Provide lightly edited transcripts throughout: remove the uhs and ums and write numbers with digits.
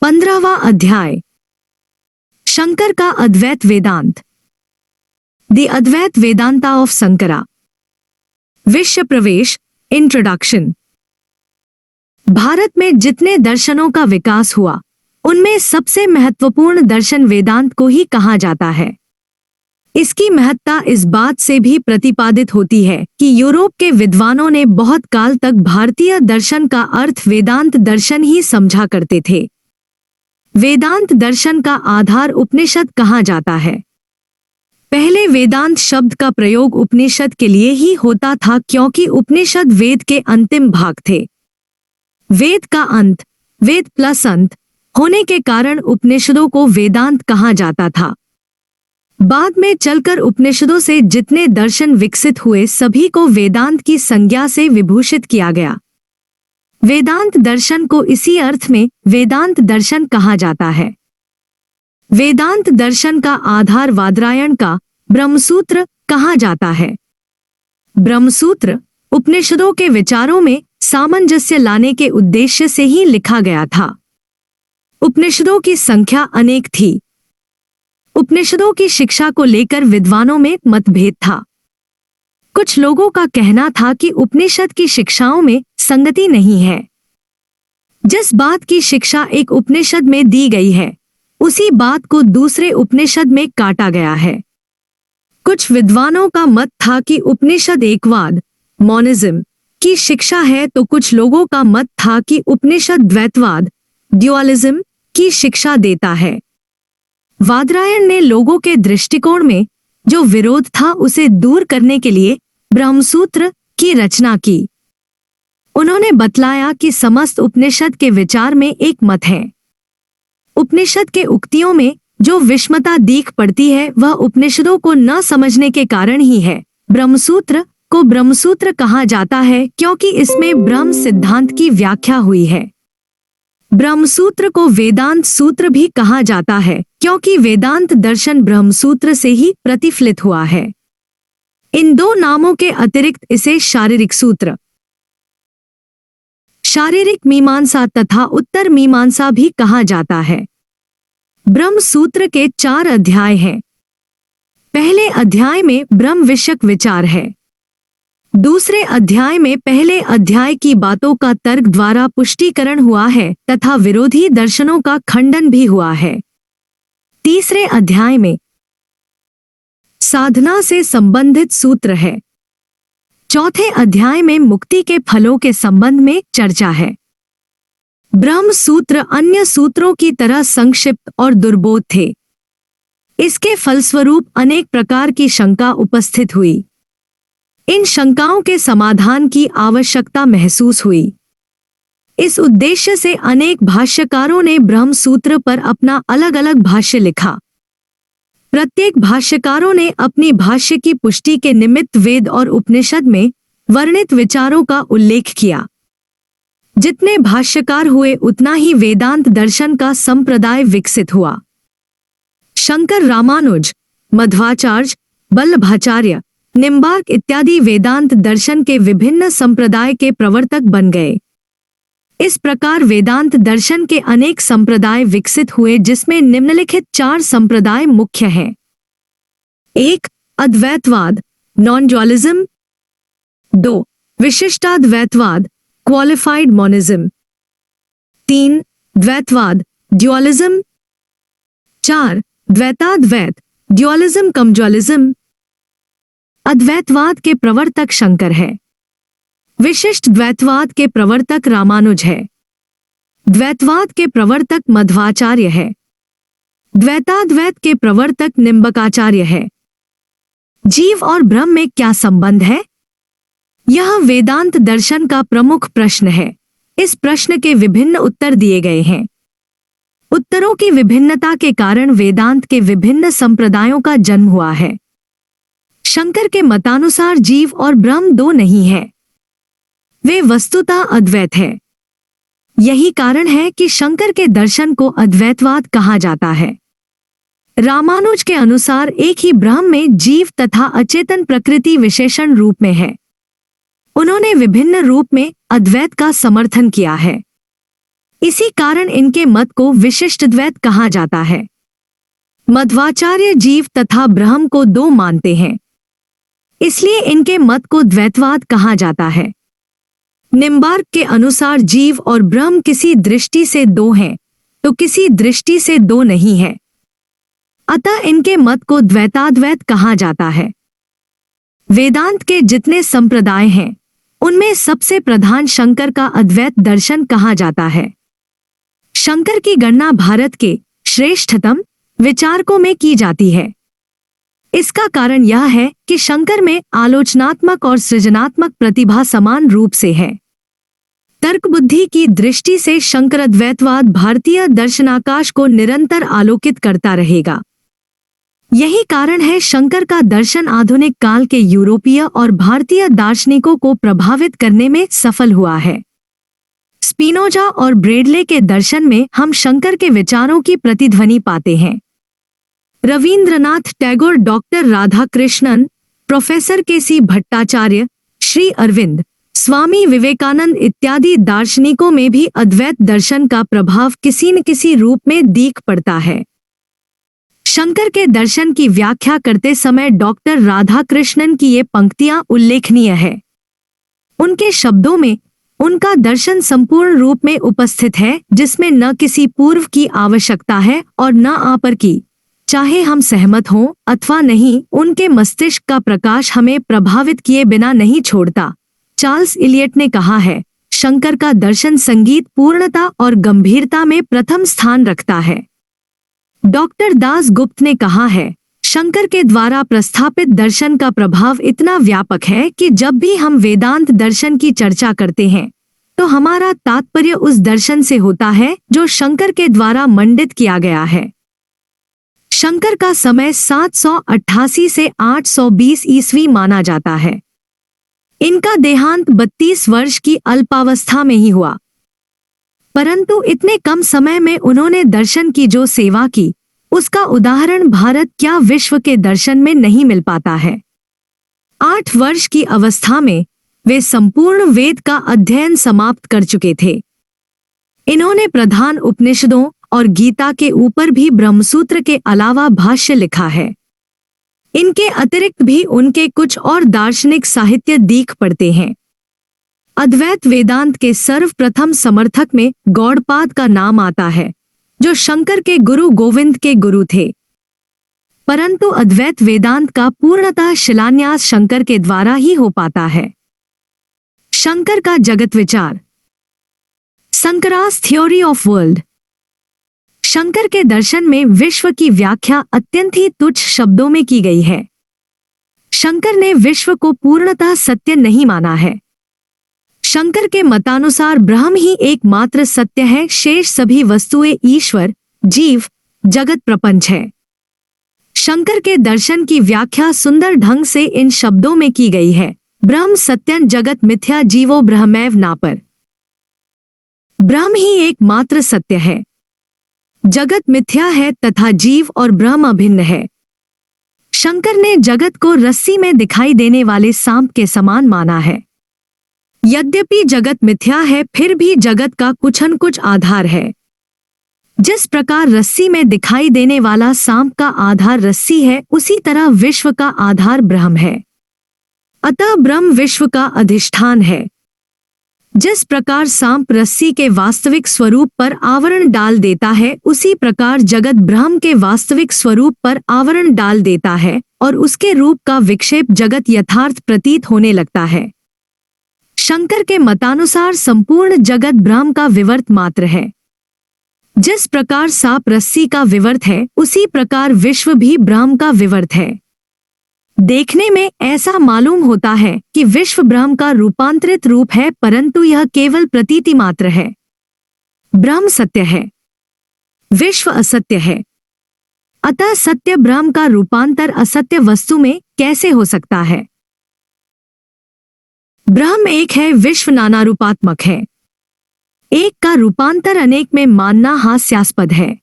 15वां अध्याय शंकर का Advaita Vedanta. The Advaita Vedanta of Shankara. विश्व प्रवेश। इंट्रोडक्शन। भारत में जितने दर्शनों का विकास हुआ उनमें सबसे महत्वपूर्ण दर्शन वेदांत को ही कहा जाता है। इसकी महत्ता इस बात से भी प्रतिपादित होती है कि यूरोप के विद्वानों ने बहुत काल तक भारतीय दर्शन का अर्थ वेदांत दर्शन ही समझा करते थे। वेदांत दर्शन का आधार उपनिषद कहा जाता है। पहले वेदांत शब्द का प्रयोग उपनिषद के लिए ही होता था क्योंकि उपनिषद वेद के अंतिम भाग थे। वेद का अंत, वेद प्लस अंत होने के कारण उपनिषदों को वेदांत कहा जाता था। बाद में चलकर उपनिषदों से जितने दर्शन विकसित हुए सभी को वेदांत की संज्ञा से विभूषित किया गया। वेदांत दर्शन को इसी अर्थ में वेदांत दर्शन कहा जाता है। वेदांत दर्शन का आधार वादरायण का ब्रह्मसूत्र कहा जाता है। ब्रह्मसूत्र उपनिषदों के विचारों में सामंजस्य लाने के उद्देश्य से ही लिखा गया था। उपनिषदों की संख्या अनेक थी। उपनिषदों की शिक्षा को लेकर विद्वानों में मतभेद था। कुछ लोगों का कहना था कि उपनिषद की शिक्षाओं में संगति नहीं है। जिस बात की शिक्षा एक उपनिषद में दी गई है उसी बात को दूसरे उपनिषद में काटा गया है। कुछ विद्वानों का मत था कि उपनिषद एकवाद, मोनिज्म की शिक्षा है, तो कुछ लोगों का मत था कि उपनिषद द्वैतवाद, ड्युअलिज्म की शिक्षा देता है। वादरायण ने लोगों के दृष्टिकोण में जो विरोध था उसे दूर करने के लिए ब्रह्मसूत्र की रचना की। उन्होंने बतलाया कि समस्त उपनिषद के विचार में एक मत है। उपनिषद के उक्तियों में जो विषमता दीख पड़ती है वह उपनिषदों को न समझने के कारण ही है। ब्रह्मसूत्र को ब्रह्मसूत्र कहा जाता है क्योंकि इसमें ब्रह्म सिद्धांत की व्याख्या हुई है। ब्रह्मसूत्र को वेदांत सूत्र भी कहा जाता है क्योंकि वेदांत दर्शन ब्रह्मसूत्र से ही प्रतिफलित हुआ है। इन दो नामों के अतिरिक्त इसे शारीरिक सूत्र, शारीरिक मीमांसा तथा उत्तर मीमांसा भी कहा जाता है। ब्रह्म सूत्र के 4 अध्याय हैं। पहले अध्याय में ब्रह्म विषयक विचार है। दूसरे अध्याय में पहले अध्याय की बातों का तर्क द्वारा पुष्टिकरण हुआ है तथा विरोधी दर्शनों का खंडन भी हुआ है। तीसरे अध्याय में साधना से संबंधित सूत्र है। चौथे अध्याय में मुक्ति के फलों के संबंध में चर्चा है। ब्रह्म सूत्र अन्य सूत्रों की तरह संक्षिप्त और दुर्बोध थे। इसके फलस्वरूप अनेक प्रकार की शंका उपस्थित हुई। इन शंकाओं के समाधान की आवश्यकता महसूस हुई। इस उद्देश्य से अनेक भाष्यकारों ने ब्रह्म सूत्र पर अपना अलग अलग भाष्य लिखा। प्रत्येक भाष्यकारों ने अपनी भाष्य की पुष्टि के निमित्त वेद और उपनिषद में वर्णित विचारों का उल्लेख किया। जितने भाष्यकार हुए उतना ही वेदांत दर्शन का संप्रदाय विकसित हुआ। शंकर, रामानुज, मध्वाचार्य, वल्लभाचार्य, निम्बार्क इत्यादि वेदांत दर्शन के विभिन्न संप्रदाय के प्रवर्तक बन गए। इस प्रकार वेदांत दर्शन के अनेक संप्रदाय विकसित हुए जिसमें निम्नलिखित 4 संप्रदाय मुख्य हैं। 1. अद्वैतवाद, नॉन ड्युअलिज्म। 2. विशिष्टाद्वैतवाद, क्वालिफाइड मोनिज्म। 3. द्वैतवाद, ड्युअलिज्म। 4. द्वैताद्वैत, ड्युअलिज्म कम ड्युअलिज्म। अद्वैतवाद के प्रवर्तक शंकर है। विशिष्ट द्वैतवाद के प्रवर्तक रामानुज है। द्वैतवाद के प्रवर्तक मध्वाचार्य है। द्वैताद्वैत के प्रवर्तक निम्बकाचार्य है। जीव और ब्रह्म में क्या संबंध है? यह वेदांत दर्शन का प्रमुख प्रश्न है। इस प्रश्न के विभिन्न उत्तर दिए गए हैं। उत्तरों की विभिन्नता के कारण वेदांत के विभिन्न संप्रदायों का जन्म हुआ है। शंकर के मतानुसार जीव और ब्रह्म दो नहीं है, वे वस्तुतः अद्वैत है। यही कारण है कि शंकर के दर्शन को अद्वैतवाद कहा जाता है। रामानुज के अनुसार एक ही ब्रह्म में जीव तथा अचेतन प्रकृति विशेषण रूप में है। उन्होंने विभिन्न रूप में अद्वैत का समर्थन किया है। इसी कारण इनके मत को विशिष्ट द्वैत कहा जाता है। मध्वाचार्य जीव तथा ब्रह्म को दो मानते हैं, इसलिए इनके मत को द्वैतवाद कहा जाता है। निम्बार्क के अनुसार जीव और ब्रह्म किसी दृष्टि से दो हैं, तो किसी दृष्टि से दो नहीं है। अतः इनके मत को द्वैताद्वैत कहा जाता है। वेदांत के जितने संप्रदाय हैं, उनमें सबसे प्रधान शंकर का अद्वैत दर्शन कहा जाता है। शंकर की गणना भारत के श्रेष्ठतम विचारकों में की जाती है। इसका कारण यह है कि शंकर में आलोचनात्मक और सृजनात्मक प्रतिभा समान रूप से है। तर्क बुद्धि की दृष्टि से शंकर अद्वैतवाद भारतीय दर्शनाकाश को निरंतर आलोकित करता रहेगा। यही कारण है शंकर का दर्शन आधुनिक काल के यूरोपीय और भारतीय दार्शनिकों को प्रभावित करने में सफल हुआ है। स्पिनोजा और ब्रेडले के दर्शन में हम शंकर के विचारों की प्रतिध्वनि पाते हैं। Rabindranath Tagore, doctor Radhakrishnan, professor K C. Bhattacharya, Shri Aurobindo, Swami Vivekananda इत्यादि दार्शनिकों में भी अद्वैत दर्शन का प्रभाव किसी न किसी रूप में दिख पड़ता है। शंकर के दर्शन की व्याख्या करते समय डॉक्टर राधाकृष्णन की ये पंक्तियां उल्लेखनीय है। उनके शब्दों में उनका दर्शन संपूर्ण रूप में उपस्थित है, जिसमें न किसी पूर्व की आवश्यकता है और न आपर की। चाहे हम सहमत हों अथवा नहीं, उनके मस्तिष्क का प्रकाश हमें प्रभावित किए बिना नहीं छोड़ता। चार्ल्स इलियट ने कहा है, शंकर का दर्शन संगीत पूर्णता और गंभीरता में प्रथम स्थान रखता है। डॉक्टर दास गुप्त ने कहा है, शंकर के द्वारा प्रस्थापित दर्शन का प्रभाव इतना व्यापक है कि जब भी हम वेदांत दर्शन की चर्चा करते हैं, तो हमारा तात्पर्य उस दर्शन से होता है जो शंकर के द्वारा मंडित किया गया है। शंकर का समय 788 से 820 ईस्वी माना जाता है। इनका देहांत 32 वर्ष की अल्पावस्था में ही हुआ, परंतु इतने कम समय में उन्होंने दर्शन की जो सेवा की, उसका उदाहरण भारत क्या विश्व के दर्शन में नहीं मिल पाता है। 8 वर्ष की अवस्था में वे संपूर्ण वेद का अध्ययन समाप्त कर चुके थे। इन्होंने प्रधान उपनिषदों और गीता के ऊपर भी ब्रह्मसूत्र के अलावा भाष्य लिखा है। इनके अतिरिक्त भी उनके कुछ और दार्शनिक साहित्य दिख पड़ते हैं। अद्वैत वेदांत के सर्वप्रथम समर्थक में गौड़पाद का नाम आता है, जो शंकर के गुरु गोविंद के गुरु थे। परंतु अद्वैत वेदांत का पूर्णतः शिलान्यास शंकर के द्वारा ही हो पाता है। शंकर का जगत विचार, शंकरास थ्योरी ऑफ वर्ल्ड। शंकर के दर्शन में विश्व की व्याख्या अत्यंत ही तुच्छ शब्दों में की गई है। शंकर ने विश्व को पूर्णतः सत्य नहीं माना है। शंकर के मतानुसार ब्रह्म ही एकमात्र सत्य है, शेष सभी वस्तुएं ईश्वर, जीव, जगत प्रपंच है। शंकर के दर्शन की व्याख्या सुंदर ढंग से इन शब्दों में की गई है, ब्रह्म सत्यं जगत मिथ्या जीवो ब्रह्मैव नापर। ब्रह्म ही एकमात्र सत्य है, जगत मिथ्या है तथा जीव और ब्रह्म अभिन्न है। शंकर ने जगत को रस्सी में दिखाई देने वाले सांप के समान माना है। यद्यपि जगत मिथ्या है, फिर भी जगत का कुछ न कुछ आधार है। जिस प्रकार रस्सी में दिखाई देने वाला सांप का आधार रस्सी है, उसी तरह विश्व का आधार ब्रह्म है। अतः ब्रह्म विश्व का अधिष्ठान है। जिस प्रकार सांप रस्सी के वास्तविक स्वरूप पर आवरण डाल देता है, उसी प्रकार जगत ब्रह्म के वास्तविक स्वरूप पर आवरण डाल देता है और उसके रूप का विक्षेप जगत यथार्थ प्रतीत होने लगता है। शंकर के मतानुसार संपूर्ण जगत ब्रह्म का विवर्त मात्र है। जिस प्रकार सांप रस्सी का विवर्त है, उसी प्रकार विश्व भी ब्रह्म का विवर्त है। देखने में ऐसा मालूम होता है कि विश्व ब्रह्म का रूपांतरित रूप है, परंतु यह केवल प्रतीति मात्र है। ब्रह्म सत्य है, विश्व असत्य है। अतः सत्य ब्रह्म का रूपांतर असत्य वस्तु में कैसे हो सकता है? ब्रह्म एक है, विश्व नाना रूपात्मक है। एक का रूपांतर अनेक में मानना हास्यास्पद है।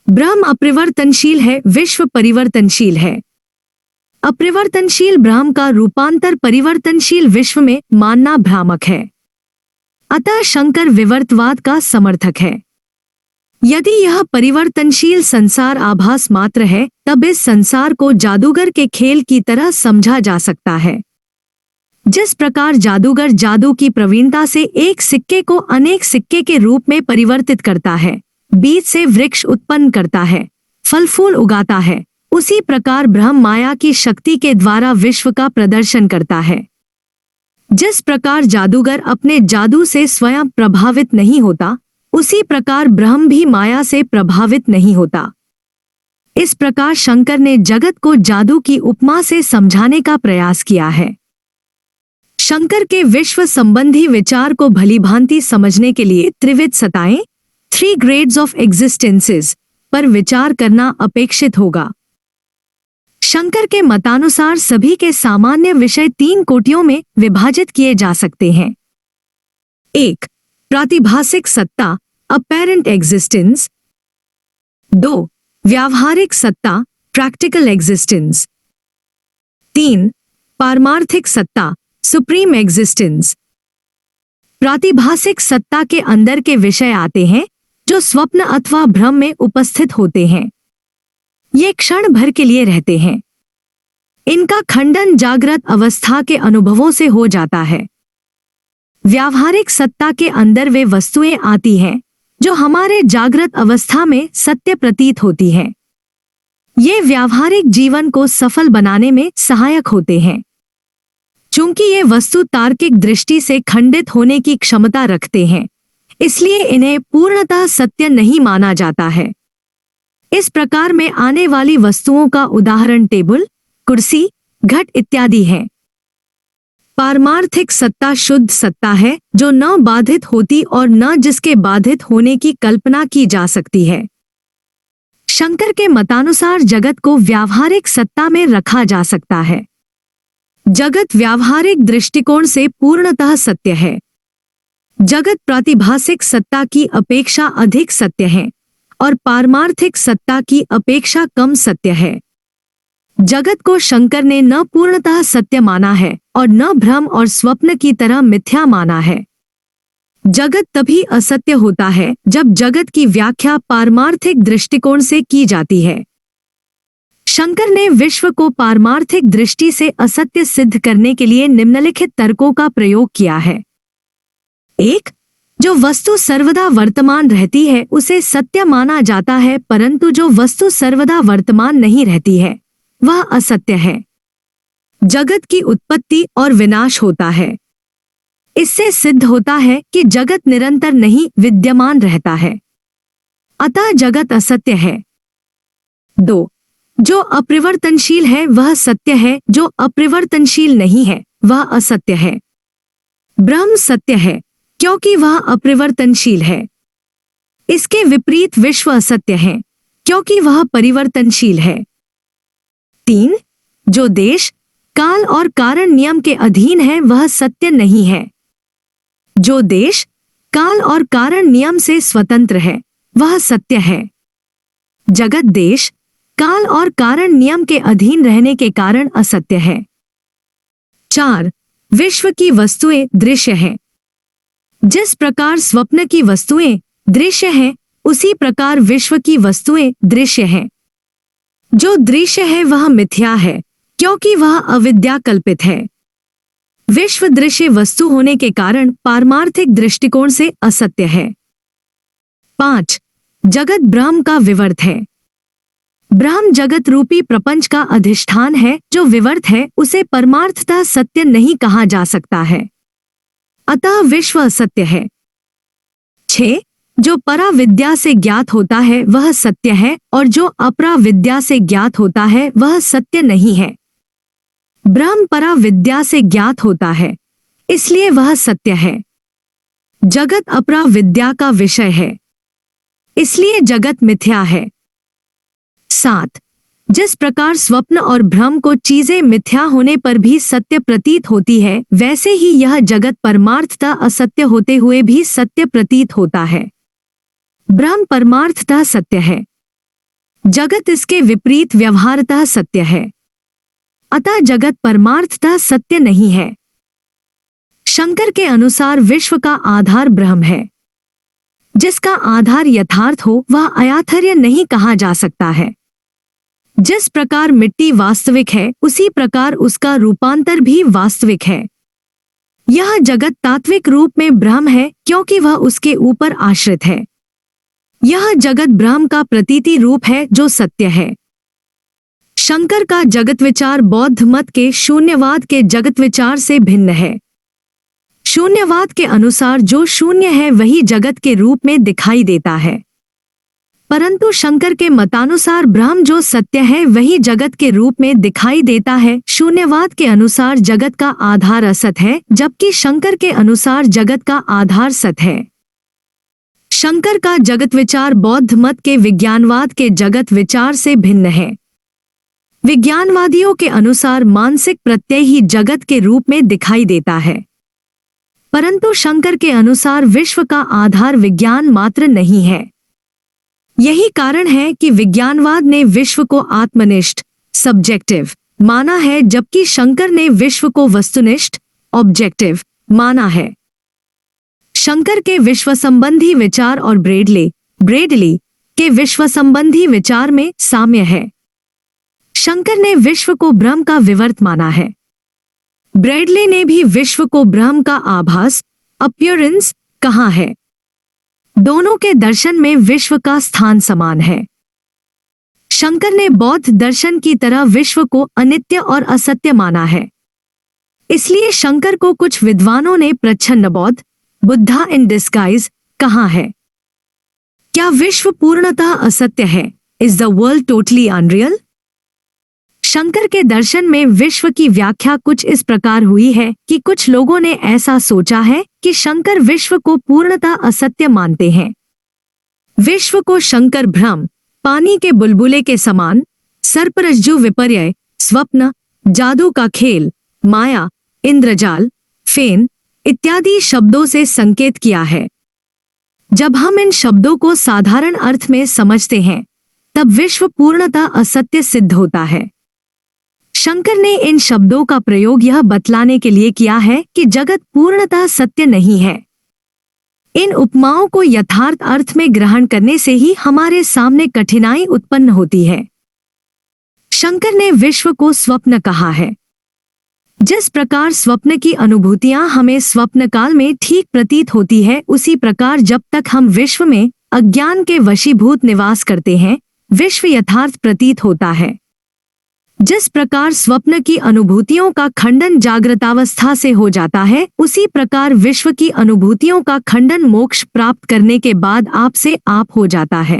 ब्रह्म अपरिवर्तनशील है, विश्व परिवर्तनशील है। अपरिवर्तनशील ब्रह्म का रूपांतर परिवर्तनशील विश्व में मानना भ्रामक है। अतः शंकर विवर्तवाद का समर्थक है। यदि यह परिवर्तनशील संसार आभास मात्र है, तब इस संसार को जादूगर के खेल की तरह समझा जा सकता है। जिस प्रकार जादूगर जादू की प्रवीणता से एक सिक्के को अनेक सिक्के के रूप में परिवर्तित करता है, बीज से वृक्ष उत्पन्न करता है, फल फूल उगाता है, उसी प्रकार ब्रह्म माया की शक्ति के द्वारा विश्व का प्रदर्शन करता है। जिस प्रकार जादूगर अपने जादू से स्वयं प्रभावित नहीं होता, उसी प्रकार ब्रह्म भी माया से प्रभावित नहीं होता। इस प्रकार शंकर ने जगत को जादू की उपमा से समझाने का प्रयास किया है। शंकर के विश्व संबंधी विचार को भलीभांति समझने के लिए त्रिविध सत्ताएं, 3 grades of existences पर विचार करना अपेक्षित होगा। शंकर के मतानुसार सभी के सामान्य विषय 3 कोटियों में विभाजित किए जा सकते हैं। 1. प्रातिभासिक सत्ता, apparent existence। 2. व्यावहारिक सत्ता, practical existence। 3. पारमार्थिक सत्ता, सुप्रीम एग्जिस्टेंस। प्रातिभासिक सत्ता के अंदर के विषय आते हैं जो स्वप्न अथवा भ्रम में उपस्थित होते हैं। ये क्षण भर के लिए रहते हैं। इनका खंडन जागृत अवस्था के अनुभवों से हो जाता है। व्यावहारिक सत्ता के अंदर वे वस्तुएं आती हैं जो हमारे जागृत अवस्था में सत्य प्रतीत होती हैं। ये व्यावहारिक जीवन को सफल बनाने में सहायक होते हैं। चूंकि ये वस्तु तार्किक दृष्टि से खंडित होने की क्षमता रखते हैं, इसलिए इन्हें पूर्णतः सत्य नहीं माना जाता है। इस प्रकार में आने वाली वस्तुओं का उदाहरण टेबल, कुर्सी, घट इत्यादि हैं। पारमार्थिक सत्ता शुद्ध सत्ता है जो न बाधित होती और न जिसके बाधित होने की कल्पना की जा सकती है। शंकर के मतानुसार जगत को व्यावहारिक सत्ता में रखा जा सकता है। जगत व्यावहारिक दृष्टिकोण से पूर्णतः सत्य है। जगत प्रातिभासिक सत्ता की अपेक्षा अधिक सत्य है और पारमार्थिक सत्ता की अपेक्षा कम सत्य है। जगत को शंकर ने न पूर्णतः सत्य माना है और न भ्रम और स्वप्न की तरह मिथ्या माना है। जगत तभी असत्य होता है जब जगत की व्याख्या पारमार्थिक दृष्टिकोण से की जाती है। शंकर ने विश्व को पारमार्थिक दृष्टि से असत्य सिद्ध करने के लिए निम्नलिखित तर्कों का प्रयोग किया है। 1. जो वस्तु सर्वदा वर्तमान रहती है उसे सत्य माना जाता है, परंतु जो वस्तु सर्वदा वर्तमान नहीं रहती है वह असत्य है। जगत की उत्पत्ति और विनाश होता है। इससे सिद्ध होता है कि जगत निरंतर नहीं विद्यमान रहता है, अतः जगत असत्य है। 2. जो अपरिवर्तनशील है वह सत्य है, जो अपरिवर्तनशील नहीं है वह असत्य है। ब्रह्म सत्य है क्योंकि वह अपरिवर्तनशील है। इसके विपरीत विश्व असत्य है क्योंकि वह परिवर्तनशील है। 3. जो देश, काल और कारण नियम के अधीन है वह सत्य नहीं है। जो देश, काल और कारण नियम से स्वतंत्र है वह सत्य है। जगत देश, काल और कारण नियम के अधीन रहने के कारण असत्य है। 4. विश्व की वस्तुएं दृश्य हैं। जिस प्रकार स्वप्न की वस्तुएं दृश्य हैं, उसी प्रकार विश्व की वस्तुएं दृश्य हैं। जो दृश्य है वह मिथ्या है क्योंकि वह अविद्या कल्पित है। विश्व दृश्य वस्तु होने के कारण पारमार्थिक दृष्टिकोण से असत्य है। 5. जगत ब्रह्म का विवर्त है। ब्रह्म जगत रूपी प्रपंच का अधिष्ठान है। जो विवर्त है उसे परमार्थतः सत्य नहीं कहा जा सकता है, अतः विश्व असत्य है। 6. जो परा विद्या से ज्ञात होता है वह सत्य है और जो अपरा विद्या से ज्ञात होता है वह सत्य नहीं है। ब्रह्म परा विद्या से ज्ञात होता है, इसलिए वह सत्य है। जगत अपरा विद्या का विषय है, इसलिए जगत मिथ्या है। 7. जिस प्रकार स्वप्न और भ्रम को चीजें मिथ्या होने पर भी सत्य प्रतीत होती है, वैसे ही यह जगत परमार्थतः असत्य होते हुए भी सत्य प्रतीत होता है। ब्रह्म परमार्थतः सत्य है, जगत इसके विपरीत व्यवहारतः सत्य है, अतः जगत परमार्थतः सत्य नहीं है। शंकर के अनुसार विश्व का आधार ब्रह्म है। जिसका आधार यथार्थ हो वह अयाथर्य नहीं कहा जा सकता है। जिस प्रकार मिट्टी वास्तविक है उसी प्रकार उसका रूपांतर भी वास्तविक है। यह जगत तात्विक रूप में ब्रह्म है क्योंकि वह उसके ऊपर आश्रित है। यह जगत ब्रह्म का प्रतीति रूप है जो सत्य है। शंकर का जगत विचार बौद्ध मत के शून्यवाद के जगत विचार से भिन्न है। शून्यवाद के अनुसार जो शून्य है वही जगत के रूप में दिखाई देता है, परंतु शंकर के मतानुसार ब्रह्म जो सत्य है वही जगत के रूप में दिखाई देता है। शून्यवाद के अनुसार जगत का आधार असत है, जबकि शंकर के अनुसार जगत का आधार सत है। शंकर का जगत विचार बौद्ध मत के विज्ञानवाद के जगत विचार से भिन्न है। विज्ञानवादियों के अनुसार मानसिक प्रत्यय ही जगत के रूप में दिखाई देता है, परंतु शंकर के अनुसार विश्व का आधार विज्ञान मात्र नहीं है। यही कारण है कि विज्ञानवाद ने विश्व को आत्मनिष्ठ सब्जेक्टिव माना है, जबकि शंकर ने विश्व को वस्तुनिष्ठ ऑब्जेक्टिव माना है। शंकर के विश्व संबंधी विचार और ब्रेडली के विश्व संबंधी विचार में साम्य है। शंकर ने विश्व को ब्रह्म का विवर्त माना है। ब्रेडली ने भी विश्व को ब्रह्म का आभास अपीयरेंस कहा है। दोनों के दर्शन में विश्व का स्थान समान है। शंकर ने बौद्ध दर्शन की तरह विश्व को अनित्य और असत्य माना है। इसलिए शंकर को कुछ विद्वानों ने प्रच्छन्नबौद्ध बुद्धा इन डिस्गाइज कहा है। क्या विश्व पूर्णतः असत्य है? Is the world totally unreal? Shankar के दर्शन में विश्व की व्याख्या कुछ इस प्रकार हुई है कि कुछ लोगों ने ऐसा सोचा है कि शंकर विश्व को पूर्णतः असत्य मानते हैं। विश्व को शंकर भ्रम, पानी के बुलबुले के समान, सर्परज्जु विपर्य, स्वप्न, जादू का खेल, माया, इंद्रजाल, फेन इत्यादि शब्दों से संकेत किया है। जब हम इन शब्दों को साधारण अर्थ में समझते हैं तब विश्व पूर्णतः असत्य सिद्ध होता है। शंकर ने इन शब्दों का प्रयोग यह बतलाने के लिए किया है कि जगत पूर्णतः सत्य नहीं है। इन उपमाओं को यथार्थ अर्थ में ग्रहण करने से ही हमारे सामने कठिनाई उत्पन्न होती है। शंकर ने विश्व को स्वप्न कहा है। जिस प्रकार स्वप्न की अनुभूतियां हमें स्वप्न काल में ठीक प्रतीत होती है, उसी प्रकार जब तक हम विश्व में अज्ञान के वशीभूत निवास करते हैं विश्व यथार्थ प्रतीत होता है। जिस प्रकार स्वप्न की अनुभूतियों का खंडन जागृतावस्था से हो जाता है, उसी प्रकार विश्व की अनुभूतियों का खंडन मोक्ष प्राप्त करने के बाद आप से आप हो जाता है।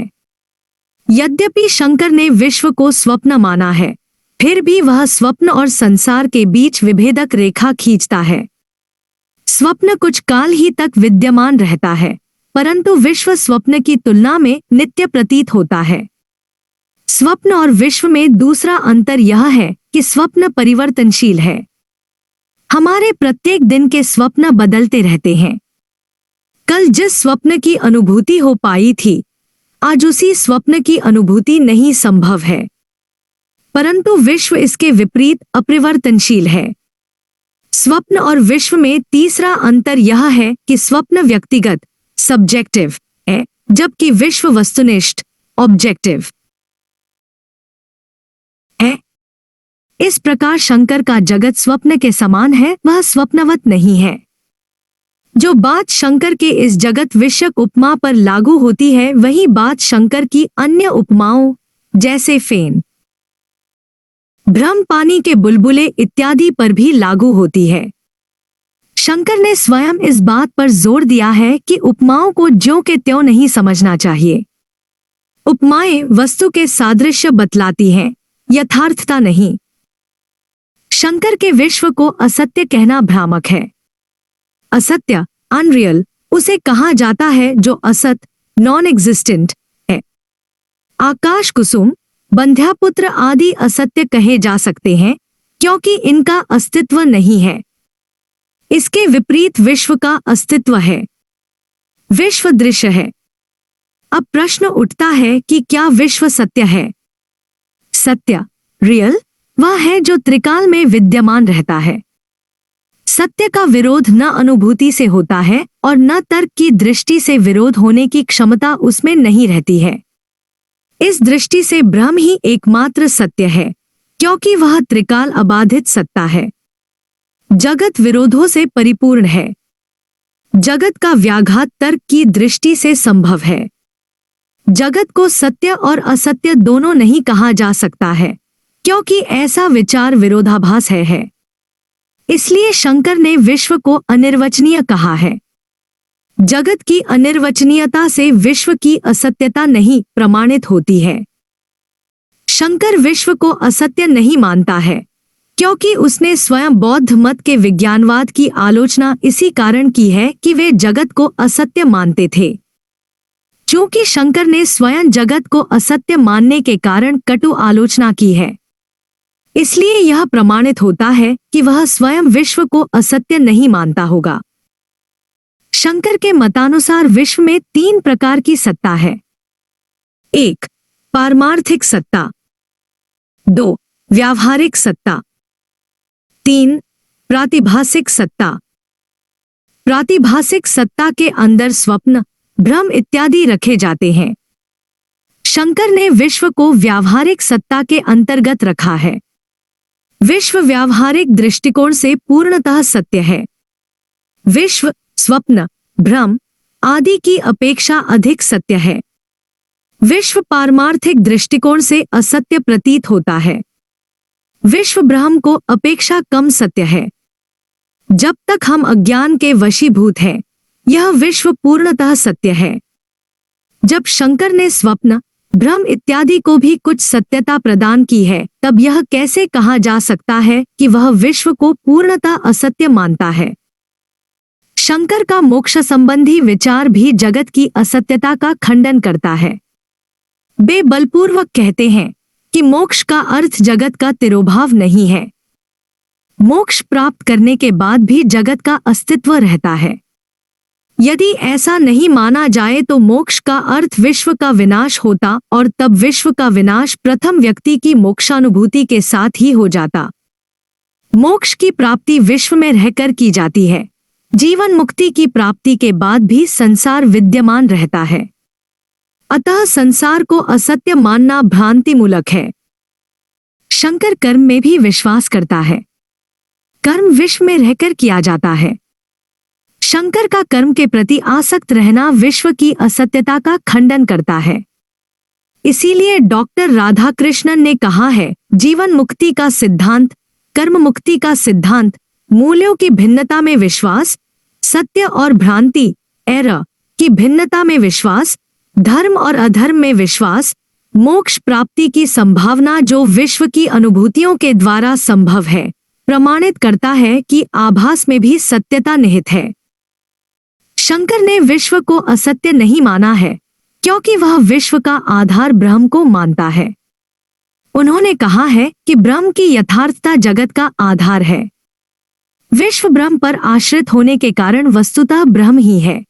यद्यपि शंकर ने विश्व को स्वप्न माना है, फिर भी वह स्वप्न और संसार के बीच विभेदक रेखा खींचता है। स्वप्न कुछ काल ही तक विद्यमान रहता है, परंतु विश्व स्वप्न की तुलना में नित्य प्रतीत होता है। स्वप्न और विश्व में दूसरा अंतर यह है कि स्वप्न परिवर्तनशील है। हमारे प्रत्येक दिन के स्वप्न बदलते रहते हैं। कल जिस स्वप्न की अनुभूति हो पाई थी, आज उसी स्वप्न की अनुभूति नहीं संभव है, परंतु विश्व इसके विपरीत अपरिवर्तनशील है। स्वप्न और विश्व में तीसरा अंतर यह है कि स्वप्न व्यक्तिगत सब्जेक्टिव है, जबकि विश्व वस्तुनिष्ठ ऑब्जेक्टिव है। इस प्रकार शंकर का जगत स्वप्न के समान है, वह स्वप्नवत नहीं है। जो बात शंकर के इस जगत विषयक उपमा पर लागू होती है, वही बात शंकर की अन्य उपमाओं जैसे फेन, भ्रम, पानी के बुलबुले इत्यादि पर भी लागू होती है। शंकर ने स्वयं इस बात पर जोर दिया है कि उपमाओं को ज्यों के त्यों नहीं समझना चाहिए। उपमाएं वस्तु के सादृश्य बतलाती हैं, यथार्थता नहीं। शंकर के विश्व को असत्य कहना भ्रामक है। असत्य अनरियल उसे कहा जाता है जो असत नॉन एग्जिस्टेंट है। आकाश, कुसुम, बंध्यापुत्र आदि असत्य कहे जा सकते हैं क्योंकि इनका अस्तित्व नहीं है। इसके विपरीत विश्व का अस्तित्व है। विश्व दृश्य है। अब प्रश्न उठता है कि क्या विश्व सत्य है? सत्य रियल वह है जो त्रिकाल में विद्यमान रहता है। सत्य का विरोध न अनुभूति से होता है और न तर्क की दृष्टि से विरोध होने की क्षमता उसमें नहीं रहती है। इस दृष्टि से ब्रह्म ही एकमात्र सत्य है, क्योंकि वह त्रिकाल अबाधित सत्ता है। जगत विरोधों से परिपूर्ण है। जगत का व्याघात तर्क की दृष्टि से संभव है। जगत को सत्य और असत्य दोनों नहीं कहा जा सकता है, क्योंकि ऐसा विचार विरोधाभास है। इसलिए शंकर ने विश्व को अनिर्वचनीय कहा है। जगत की अनिर्वचनीयता से विश्व की असत्यता नहीं प्रमाणित होती है। शंकर विश्व को असत्य नहीं मानता है, क्योंकि उसने स्वयं बौद्ध मत के विज्ञानवाद की आलोचना इसी कारण की है कि वे जगत को असत्य मानते थे। चूंकि शंकर ने स्वयं जगत को असत्य मानने के कारण कटु आलोचना की है, इसलिए यह प्रमाणित होता है कि वह स्वयं विश्व को असत्य नहीं मानता होगा। शंकर के मतानुसार विश्व में 3 प्रकार की सत्ता है। 1. पारमार्थिक सत्ता। 2. व्यावहारिक सत्ता। 3. प्रातिभासिक सत्ता। प्रातिभासिक सत्ता के अंदर स्वप्न, भ्रम इत्यादि रखे जाते हैं। शंकर ने विश्व को व्यावहारिक सत्ता के अंतर्गत रखा है। विश्व व्यावहारिक दृष्टिकोण से पूर्णतः सत्य है। विश्व स्वप्न, भ्रम आदि की अपेक्षा अधिक सत्य है। विश्व पारमार्थिक दृष्टिकोण से असत्य प्रतीत होता है। विश्व ब्रह्म को अपेक्षा कम सत्य है। जब तक हम अज्ञान के वशीभूत हैं, यह विश्व पूर्णतः सत्य है। जब शंकर ने स्वप्न, भ्रम इत्यादि को भी कुछ सत्यता प्रदान की है, तब यह कैसे कहा जा सकता है कि वह विश्व को पूर्णतः असत्य मानता है। शंकर का मोक्ष संबंधी विचार भी जगत की असत्यता का खंडन करता है। वे बलपूर्वक कहते हैं कि मोक्ष का अर्थ जगत का तिरोभाव नहीं है। मोक्ष प्राप्त करने के बाद भी जगत का अस्तित्व रहता है। यदि ऐसा नहीं माना जाए तो मोक्ष का अर्थ विश्व का विनाश होता और तब विश्व का विनाश प्रथम व्यक्ति की मोक्षानुभूति के साथ ही हो जाता। मोक्ष की प्राप्ति विश्व में रहकर की जाती है। जीवन मुक्ति की प्राप्ति के बाद भी संसार विद्यमान रहता है। अतः संसार को असत्य मानना भ्रांतिमूलक है। शंकर कर्म में भी विश्वास करता है। कर्म विश्व में रहकर किया जाता है। शंकर का कर्म के प्रति आसक्त रहना विश्व की असत्यता का खंडन करता है। इसीलिए डॉक्टर राधाकृष्णन ने कहा है, जीवन मुक्ति का सिद्धांत, कर्म मुक्ति का सिद्धांत, मूल्यों की भिन्नता में विश्वास, सत्य और भ्रांति एरर की भिन्नता में विश्वास, धर्म और अधर्म में विश्वास, मोक्ष प्राप्ति की संभावना जो विश्व की अनुभूतियों के द्वारा संभव है, प्रमाणित करता है कि आभास में भी सत्यता निहित है। शंकर ने विश्व को असत्य नहीं माना है, क्योंकि वह विश्व का आधार ब्रह्म को मानता है। उन्होंने कहा है कि ब्रह्म की यथार्थता जगत का आधार है। विश्व ब्रह्म पर आश्रित होने के कारण वस्तुतः ब्रह्म ही है।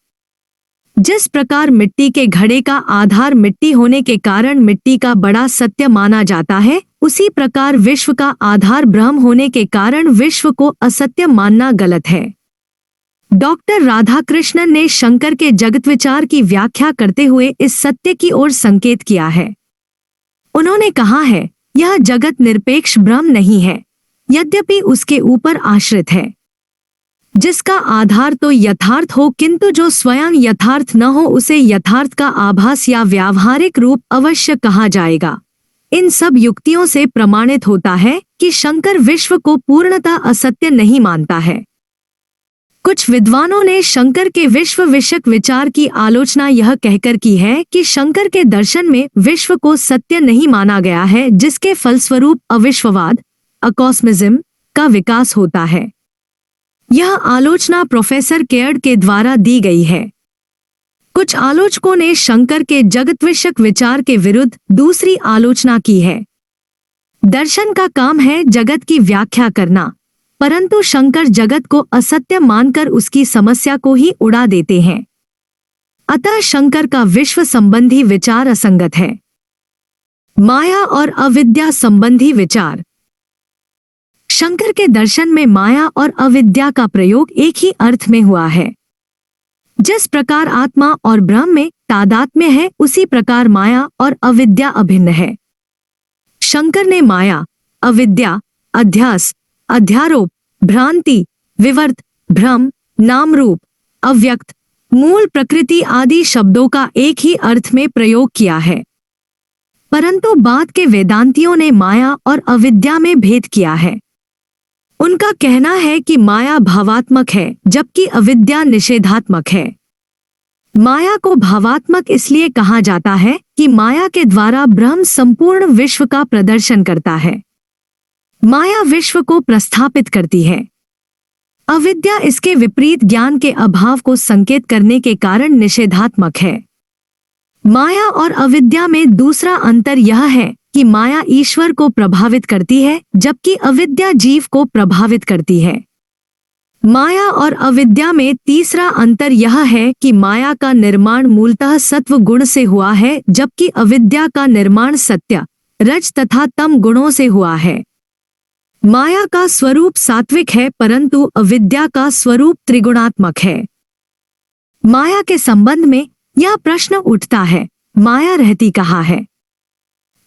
जिस प्रकार मिट्टी के घड़े का आधार मिट्टी होने के कारण मिट्टी का बड़ा सत्य माना जाता है, उसी प्रकार विश्व का आधार ब्रह्म होने के कारण विश्व को असत्य मानना गलत है। डॉक्टर राधाकृष्णन ने शंकर के जगत विचार की व्याख्या करते हुए इस सत्य की ओर संकेत किया है। उन्होंने कहा है, यह जगत निरपेक्ष ब्रह्म नहीं है, यद्यपि उसके ऊपर आश्रित है। जिसका आधार तो यथार्थ हो, किंतु जो स्वयं यथार्थ न हो उसे यथार्थ का आभास या व्यावहारिक रूप अवश्य कहा जाएगा। इन सब युक्तियों से प्रमाणित होता है कि शंकर विश्व को पूर्णतः असत्य नहीं मानता है। कुछ विद्वानों ने शंकर के विश्व विषयक विचार की आलोचना यह कहकर की है कि शंकर के दर्शन में विश्व को सत्य नहीं माना गया है, जिसके फलस्वरूप अविश्ववाद अकॉस्मिज्म का विकास होता है। यह आलोचना प्रोफेसर केयर्ड के द्वारा दी गई है। कुछ आलोचकों ने शंकर के जगतविषयक विचार के विरुद्ध दूसरी आलोचना की है। दर्शन का काम है जगत की व्याख्या करना, परंतु शंकर जगत को असत्य मानकर उसकी समस्या को ही उड़ा देते हैं। अतः शंकर का विश्व संबंधी विचार असंगत है। माया और अविद्या संबंधी विचार। शंकर के दर्शन में माया और अविद्या का प्रयोग एक ही अर्थ में हुआ है। जिस प्रकार आत्मा और ब्रह्म में तादात्म्य है, उसी प्रकार माया और अविद्या अभिन्न है। शंकर ने माया, अविद्या, अध्यास, अध्यारोप, भ्रांति, विवर्त, भ्रम, नाम रूप, अव्यक्त, मूल प्रकृति आदि शब्दों का एक ही अर्थ में प्रयोग किया है। परंतु बाद के वेदांतियों ने माया और अविद्या में भेद किया है। उनका कहना है कि माया भावात्मक है जबकि अविद्या निषेधात्मक है। माया को भावात्मक इसलिए कहा जाता है कि माया के द्वारा ब्रह्म संपूर्ण विश्व का प्रदर्शन करता है। माया विश्व को प्रस्थापित करती है। अविद्या इसके विपरीत ज्ञान के अभाव को संकेत करने के कारण निषेधात्मक है। माया और अविद्या में दूसरा अंतर यह है कि माया ईश्वर को प्रभावित करती है जबकि अविद्या जीव को प्रभावित करती है। माया और अविद्या में तीसरा अंतर यह है कि माया का निर्माण मूलतः सत्व गुण से हुआ है जबकि अविद्या का निर्माण सत्य, रज तथा तम गुणों से हुआ है। माया का स्वरूप सात्विक है परंतु अविद्या का स्वरूप त्रिगुणात्मक है। माया के संबंध में यह प्रश्न उठता है, माया रहती कहाँ है?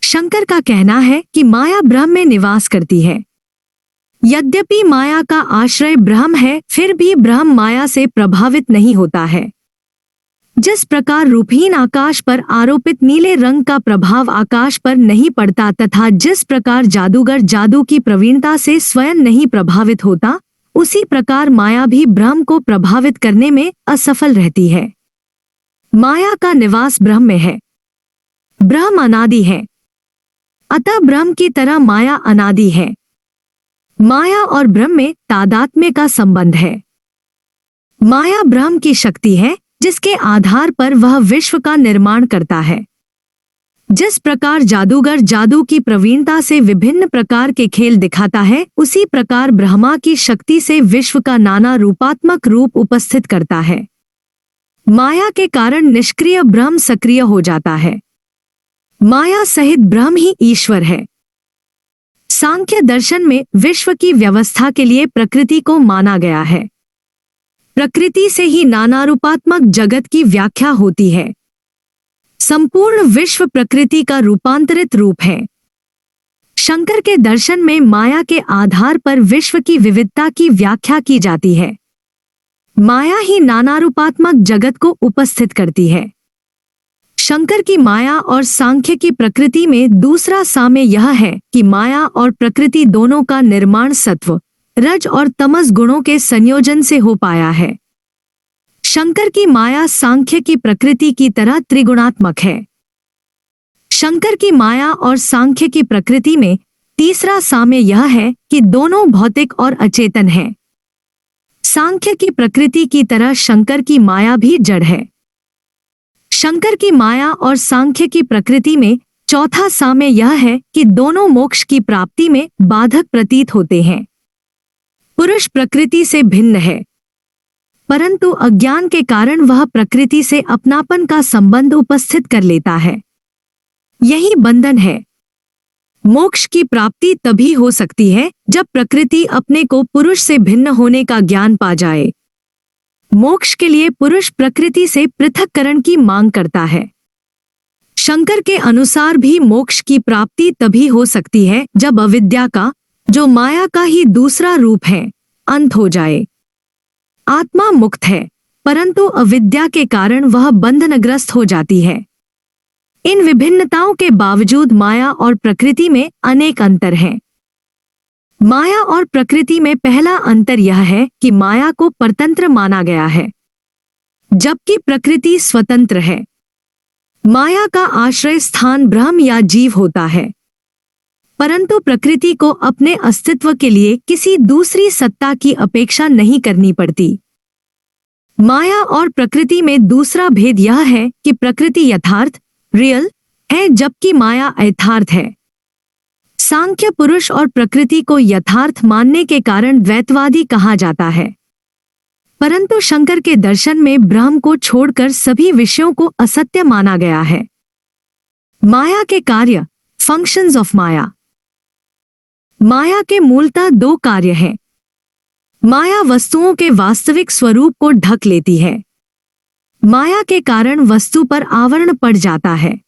शंकर का कहना है कि माया ब्रह्म में निवास करती है। यद्यपि माया का आश्रय ब्रह्म है, फिर भी ब्रह्म माया से प्रभावित नहीं होता है। जिस प्रकार रूपहीन आकाश पर आरोपित नीले रंग का प्रभाव आकाश पर नहीं पड़ता तथा जिस प्रकार जादूगर जादू की प्रवीणता से स्वयं नहीं प्रभावित होता, उसी प्रकार माया भी ब्रह्म को प्रभावित करने में असफल रहती है। माया का निवास ब्रह्म में है। ब्रह्म अनादि है, अतः ब्रह्म की तरह माया अनादि है। माया और ब्रह्म में तादात्म्य का संबंध है। माया ब्रह्म की शक्ति है जिसके आधार पर वह विश्व का निर्माण करता है। जिस प्रकार जादूगर जादू की प्रवीणता से विभिन्न प्रकार के खेल दिखाता है, उसी प्रकार ब्रह्मा की शक्ति से विश्व का नाना रूपात्मक रूप उपस्थित करता है। माया के कारण निष्क्रिय ब्रह्म सक्रिय हो जाता है। माया सहित ब्रह्म ही ईश्वर है। सांख्य दर्शन में विश्व की व्यवस्था के लिए प्रकृति को माना गया है। प्रकृति से ही नानारूपात्मक जगत की व्याख्या होती है। संपूर्ण विश्व प्रकृति का रूपांतरित रूप है। शंकर के दर्शन में माया के आधार पर विश्व की विविधता की व्याख्या की जाती है। माया ही नानारूपात्मक जगत को उपस्थित करती है। शंकर की माया और सांख्य की प्रकृति में दूसरा साम्य यह है कि माया और प्रकृति दोनों का निर्माण सत्व, रज और तमस गुणों के संयोजन से हो पाया है। शंकर की माया सांख्य की प्रकृति की तरह त्रिगुणात्मक है। शंकर की माया और सांख्य की प्रकृति में तीसरा साम्य यह है कि दोनों भौतिक और अचेतन हैं। सांख्य की प्रकृति की तरह शंकर की माया भी जड़ है। शंकर की माया और सांख्य की प्रकृति में चौथा साम्य यह है कि दोनों मोक्ष की प्राप्ति में बाधक प्रतीत होते हैं। पुरुष प्रकृति से भिन्न है, परंतु अज्ञान के कारण वह प्रकृति से अपनापन का संबंध उपस्थित कर लेता है। यही बंधन है। मोक्ष की प्राप्ति तभी हो सकती है जब प्रकृति अपने को पुरुष से भिन्न होने का ज्ञान पा जाए। मोक्ष के लिए पुरुष प्रकृति से पृथक्करण की मांग करता है। शंकर के अनुसार भी मोक्ष की प्राप्ति तभी हो सकती है जब अविद्या का, जो माया का ही दूसरा रूप है, अंत हो जाए। आत्मा मुक्त है, परंतु अविद्या के कारण वह बंधनग्रस्त हो जाती है। इन विभिन्नताओं के बावजूद माया और प्रकृति में अनेक अंतर हैं। माया और प्रकृति में पहला अंतर यह है कि माया को परतंत्र माना गया है, जबकि प्रकृति स्वतंत्र है। माया का आश्रय स्थान ब्रह्म या जीव होता है, परंतु प्रकृति को अपने अस्तित्व के लिए किसी दूसरी सत्ता की अपेक्षा नहीं करनी पड़ती। माया और प्रकृति में दूसरा भेद यह है कि प्रकृति यथार्थ, रियल है, जबकि माया अयथार्थ है। सांख्य पुरुष और प्रकृति को यथार्थ मानने के कारण द्वैतवादी कहा जाता है, परंतु शंकर के दर्शन में ब्रह्म को छोड़कर सभी विषयों को असत्य माना गया है। माया के कार्य, फंक्शंस ऑफ माया। माया के मूलतः दो कार्य हैं। माया वस्तुओं के वास्तविक स्वरूप को ढक लेती है। माया के कारण वस्तु पर आवरण पड़ जाता है।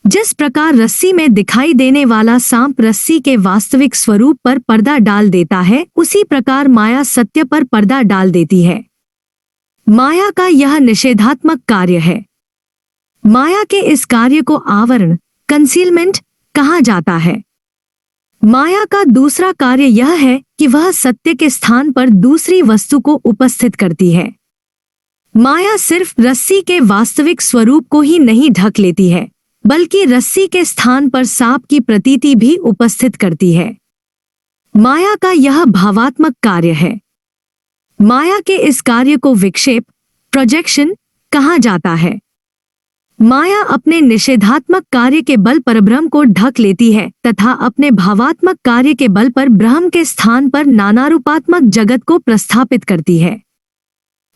जिस प्रकार रस्सी में दिखाई देने वाला सांप रस्सी के वास्तविक स्वरूप पर पर्दा डाल देता है, उसी प्रकार माया सत्य पर पर्दा डाल देती है। माया का यह निषेधात्मक कार्य है। माया के इस कार्य को आवरण, कंसीलमेंट कहा जाता है। माया का दूसरा कार्य यह है कि वह सत्य के स्थान पर दूसरी वस्तु को उपस्थित करती है। माया सिर्फ रस्सी के वास्तविक स्वरूप को ही नहीं ढक लेती है, बल्कि रस्सी के स्थान पर सांप की प्रतीति भी उपस्थित करती है। माया का यह भावात्मक कार्य है। माया के इस कार्य को विक्षेप, प्रोजेक्शन कहा जाता है। माया अपने निषेधात्मक कार्य के बल पर ब्रह्म को ढक लेती है तथा अपने भावात्मक कार्य के बल पर ब्रह्म के स्थान पर नानारूपात्मक जगत को प्रस्थापित करती है।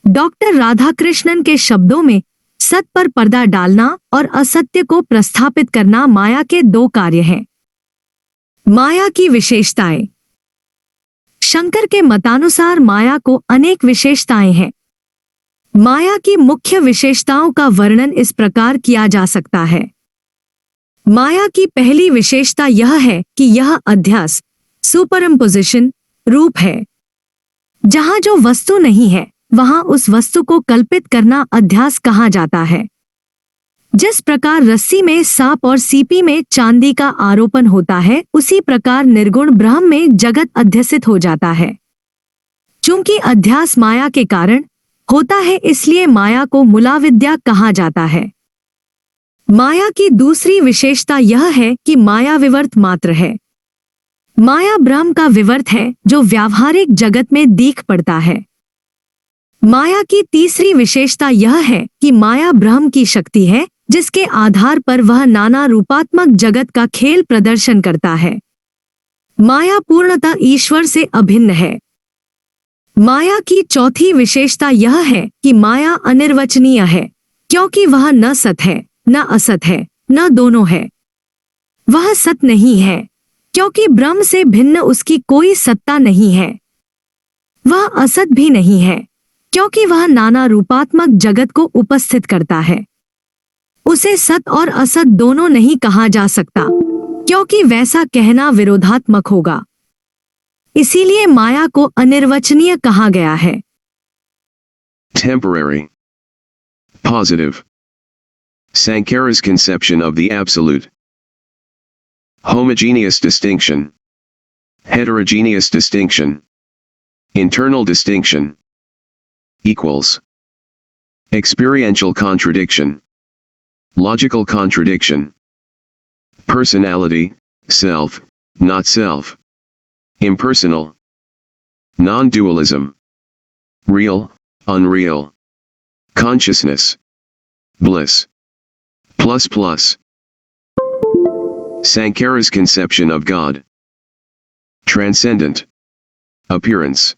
डॉक्टर राधाकृष्णन के शब्दों में सत्य पर पर्दा डालना और असत्य को प्रस्थापित करना माया के दो कार्य हैं। माया की विशेषताएं। शंकर के मतानुसार माया को अनेक विशेषताएं हैं। माया की मुख्य विशेषताओं का वर्णन इस प्रकार किया जा सकता है। माया की पहली विशेषता यह है कि यह अध्यास, सुपरइम्पोजिशन रूप है। जहां जो वस्तु नहीं है, वहां उस वस्तु को कल्पित करना अध्यास कहा जाता है। जिस प्रकार रस्सी में सांप और सीपी में चांदी का आरोपण होता है, उसी प्रकार निर्गुण ब्रह्म में जगत अध्यसित हो जाता है। चूंकि अध्यास माया के कारण होता है, इसलिए माया को मूलाविद्या कहा जाता है। माया की दूसरी विशेषता यह है कि माया विवर्त मात्र है। माया ब्रह्म का विवर्त है जो व्यावहारिक जगत में दीख पड़ता है। माया की तीसरी विशेषता यह है कि माया ब्रह्म की शक्ति है, जिसके आधार पर वह नाना रूपात्मक जगत का खेल प्रदर्शन करता है। माया पूर्णतः ईश्वर से अभिन्न है। माया की चौथी विशेषता यह है कि माया अनिर्वचनीय है, क्योंकि वह न सत है, न असत है, न दोनों है। वह सत नहीं है, क्योंकि ब्रह्म से भिन्न उसकी कोई सत्ता नहीं है। वह असत भी नहीं है, क्योंकि वह नाना रूपात्मक जगत को उपस्थित करता है। उसे सत और असत दोनों नहीं कहा जा सकता, क्योंकि वैसा कहना विरोधात्मक होगा। इसीलिए माया को अनिर्वचनीय कहा गया है। Temporary. Positive. Sankara's conception of the absolute. Homogeneous distinction. Heterogeneous distinction. Internal distinction. Equals. Experiential contradiction. Logical contradiction. Personality, self, not self. Impersonal. Non-dualism. Real, unreal. Consciousness. Bliss. Plus. Sankara's conception of God. Transcendent. Appearance.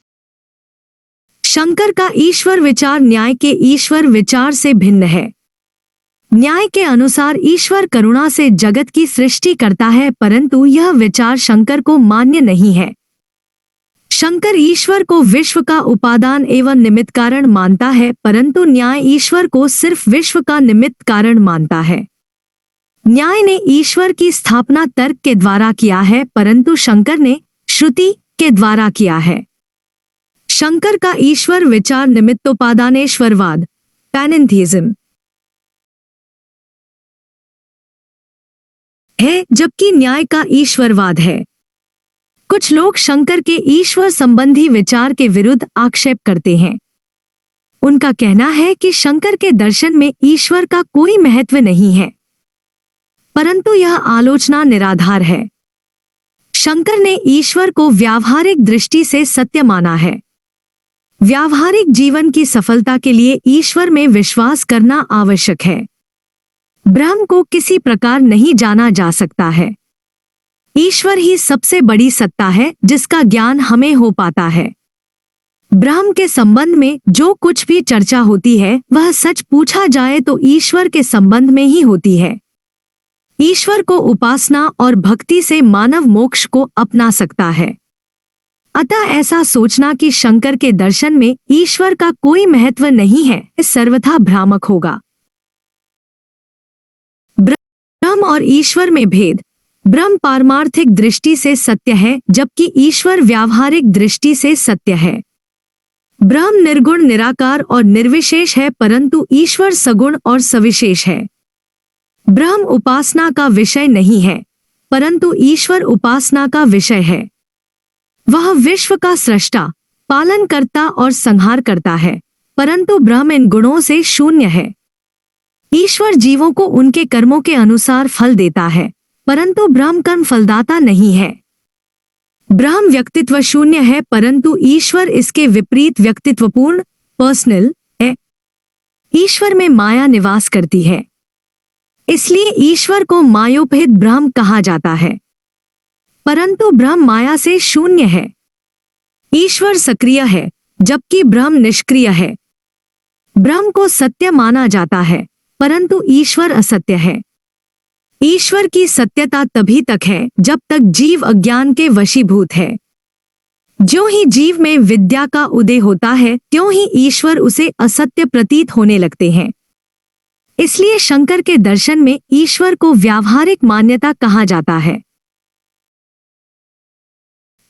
Shankar का ईश्वर विचार न्याय के ईश्वर विचार से भिन्न है। न्याय के अनुसार ईश्वर करुणा से जगत की सृष्टि करता है, परंतु यह विचार शंकर को मान्य नहीं है। शंकर ईश्वर को विश्व का उपादान एवं निमित्त कारण मानता है, परंतु न्याय ईश्वर को सिर्फ विश्व का निमित्त कारण मानता है। न्याय ने ईश्वर की स्थापना तर्क के द्वारा किया है, परंतु शंकर ने श्रुति के द्वारा किया है। शंकर का ईश्वर विचार निमित्तोपादानेश्वरवाद, पैनेंथियज्म है, जबकि न्याय का ईश्वरवाद है। कुछ लोग शंकर के ईश्वर संबंधी विचार के विरुद्ध आक्षेप करते हैं। उनका कहना है कि शंकर के दर्शन में ईश्वर का कोई महत्व नहीं है, परंतु यह आलोचना निराधार है। शंकर ने ईश्वर को व्यावहारिक दृष्टि से सत्य माना है। व्यावहारिक जीवन की सफलता के लिए ईश्वर में विश्वास करना आवश्यक है। ब्रह्म को किसी प्रकार नहीं जाना जा सकता है। ईश्वर ही सबसे बड़ी सत्ता है जिसका ज्ञान हमें हो पाता है। ब्रह्म के संबंध में जो कुछ भी चर्चा होती है, वह सच पूछा जाए तो ईश्वर के संबंध में ही होती है। ईश्वर को उपासना और भक्ति से मानव मोक्ष को अपना सकता है। अतः ऐसा सोचना कि शंकर के दर्शन में ईश्वर का कोई महत्व नहीं है, सर्वथा भ्रामक होगा। ब्रह्म और ईश्वर में भेद। ब्रह्म पारमार्थिक दृष्टि से सत्य है, जबकि ईश्वर व्यावहारिक दृष्टि से सत्य है। ब्रह्म निर्गुण निराकार और निर्विशेष है, परंतु ईश्वर सगुण और सविशेष है। ब्रह्म उपासना का विषय नहीं है, परंतु ईश्वर उपासना का विषय है। वह विश्व का सृष्टा, पालनकर्ता और संहार करता है, परंतु ब्रह्म इन गुणों से शून्य है। ईश्वर जीवों को उनके कर्मों के अनुसार फल देता है, परंतु ब्रह्म कर्म फलदाता नहीं है। ब्रह्म व्यक्तित्व शून्य है, परंतु ईश्वर इसके विपरीत व्यक्तित्वपूर्ण, पर्सनल है। ईश्वर में माया निवास करती है, इसलिए ईश्वर को मायोपहित ब्रह्म कहा जाता है, परंतु ब्रह्म माया से शून्य है। ईश्वर सक्रिय है, जबकि ब्रह्म निष्क्रिय है। ब्रह्म को सत्य माना जाता है, परंतु ईश्वर असत्य है। ईश्वर की सत्यता तभी तक है जब तक जीव अज्ञान के वशीभूत है। ज्यों ही जीव में विद्या का उदय होता है, त्यों ही ईश्वर उसे असत्य प्रतीत होने लगते हैं। इसलिए शंकर के दर्शन में ईश्वर को व्यावहारिक मान्यता कहा जाता है।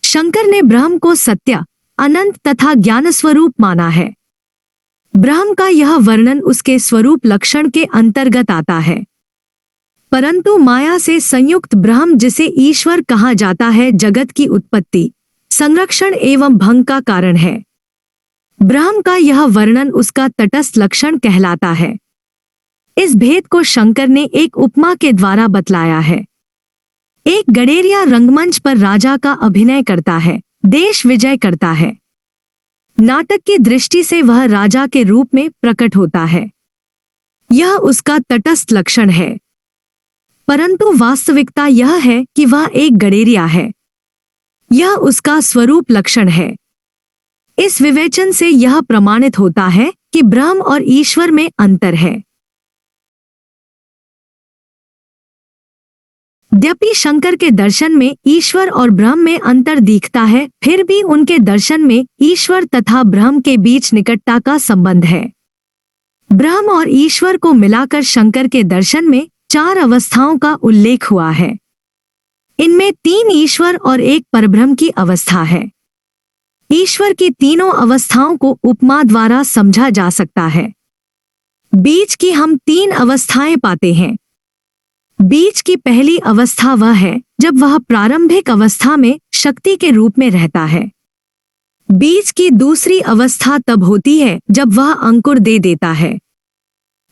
शंकर ने ब्रह्म को सत्य, अनंत तथा ज्ञान स्वरूप माना है। ब्रह्म का यह वर्णन उसके स्वरूप लक्षण के अंतर्गत आता है, परंतु माया से संयुक्त ब्रह्म, जिसे ईश्वर कहा जाता है, जगत की उत्पत्ति, संरक्षण एवं भंग का कारण है। ब्रह्म का यह वर्णन उसका तटस्थ लक्षण कहलाता है। इस भेद को शंकर ने एक उपमा के द्वारा बतलाया है। एक गडेरिया रंगमंच पर राजा का अभिनय करता है, देश विजय करता है। नाटक की दृष्टि से वह राजा के रूप में प्रकट होता है, यह उसका तटस्थ लक्षण है, परंतु वास्तविकता यह है कि वह एक गडेरिया है, यह उसका स्वरूप लक्षण है। इस विवेचन से यह प्रमाणित होता है कि ब्रह्म और ईश्वर में अंतर है। यद्यपि शंकर के दर्शन में ईश्वर और ब्रह्म में अंतर दिखता है, फिर भी उनके दर्शन में ईश्वर तथा ब्रह्म के बीच निकटता का संबंध है। ब्रह्म और ईश्वर को मिलाकर शंकर के दर्शन में 4 अवस्थाओं का उल्लेख हुआ है। इनमें 3 ईश्वर और 1 परब्रह्म की अवस्था है। ईश्वर की तीनों अवस्थाओं को उपमा द्वारा समझा जा सकता है। बीच की हम 3 अवस्थाएं पाते हैं। बीच की पहली अवस्था वह है जब वह प्रारंभिक अवस्था में शक्ति के रूप में रहता है। बीज की दूसरी अवस्था तब होती है जब वह अंकुर दे देता है।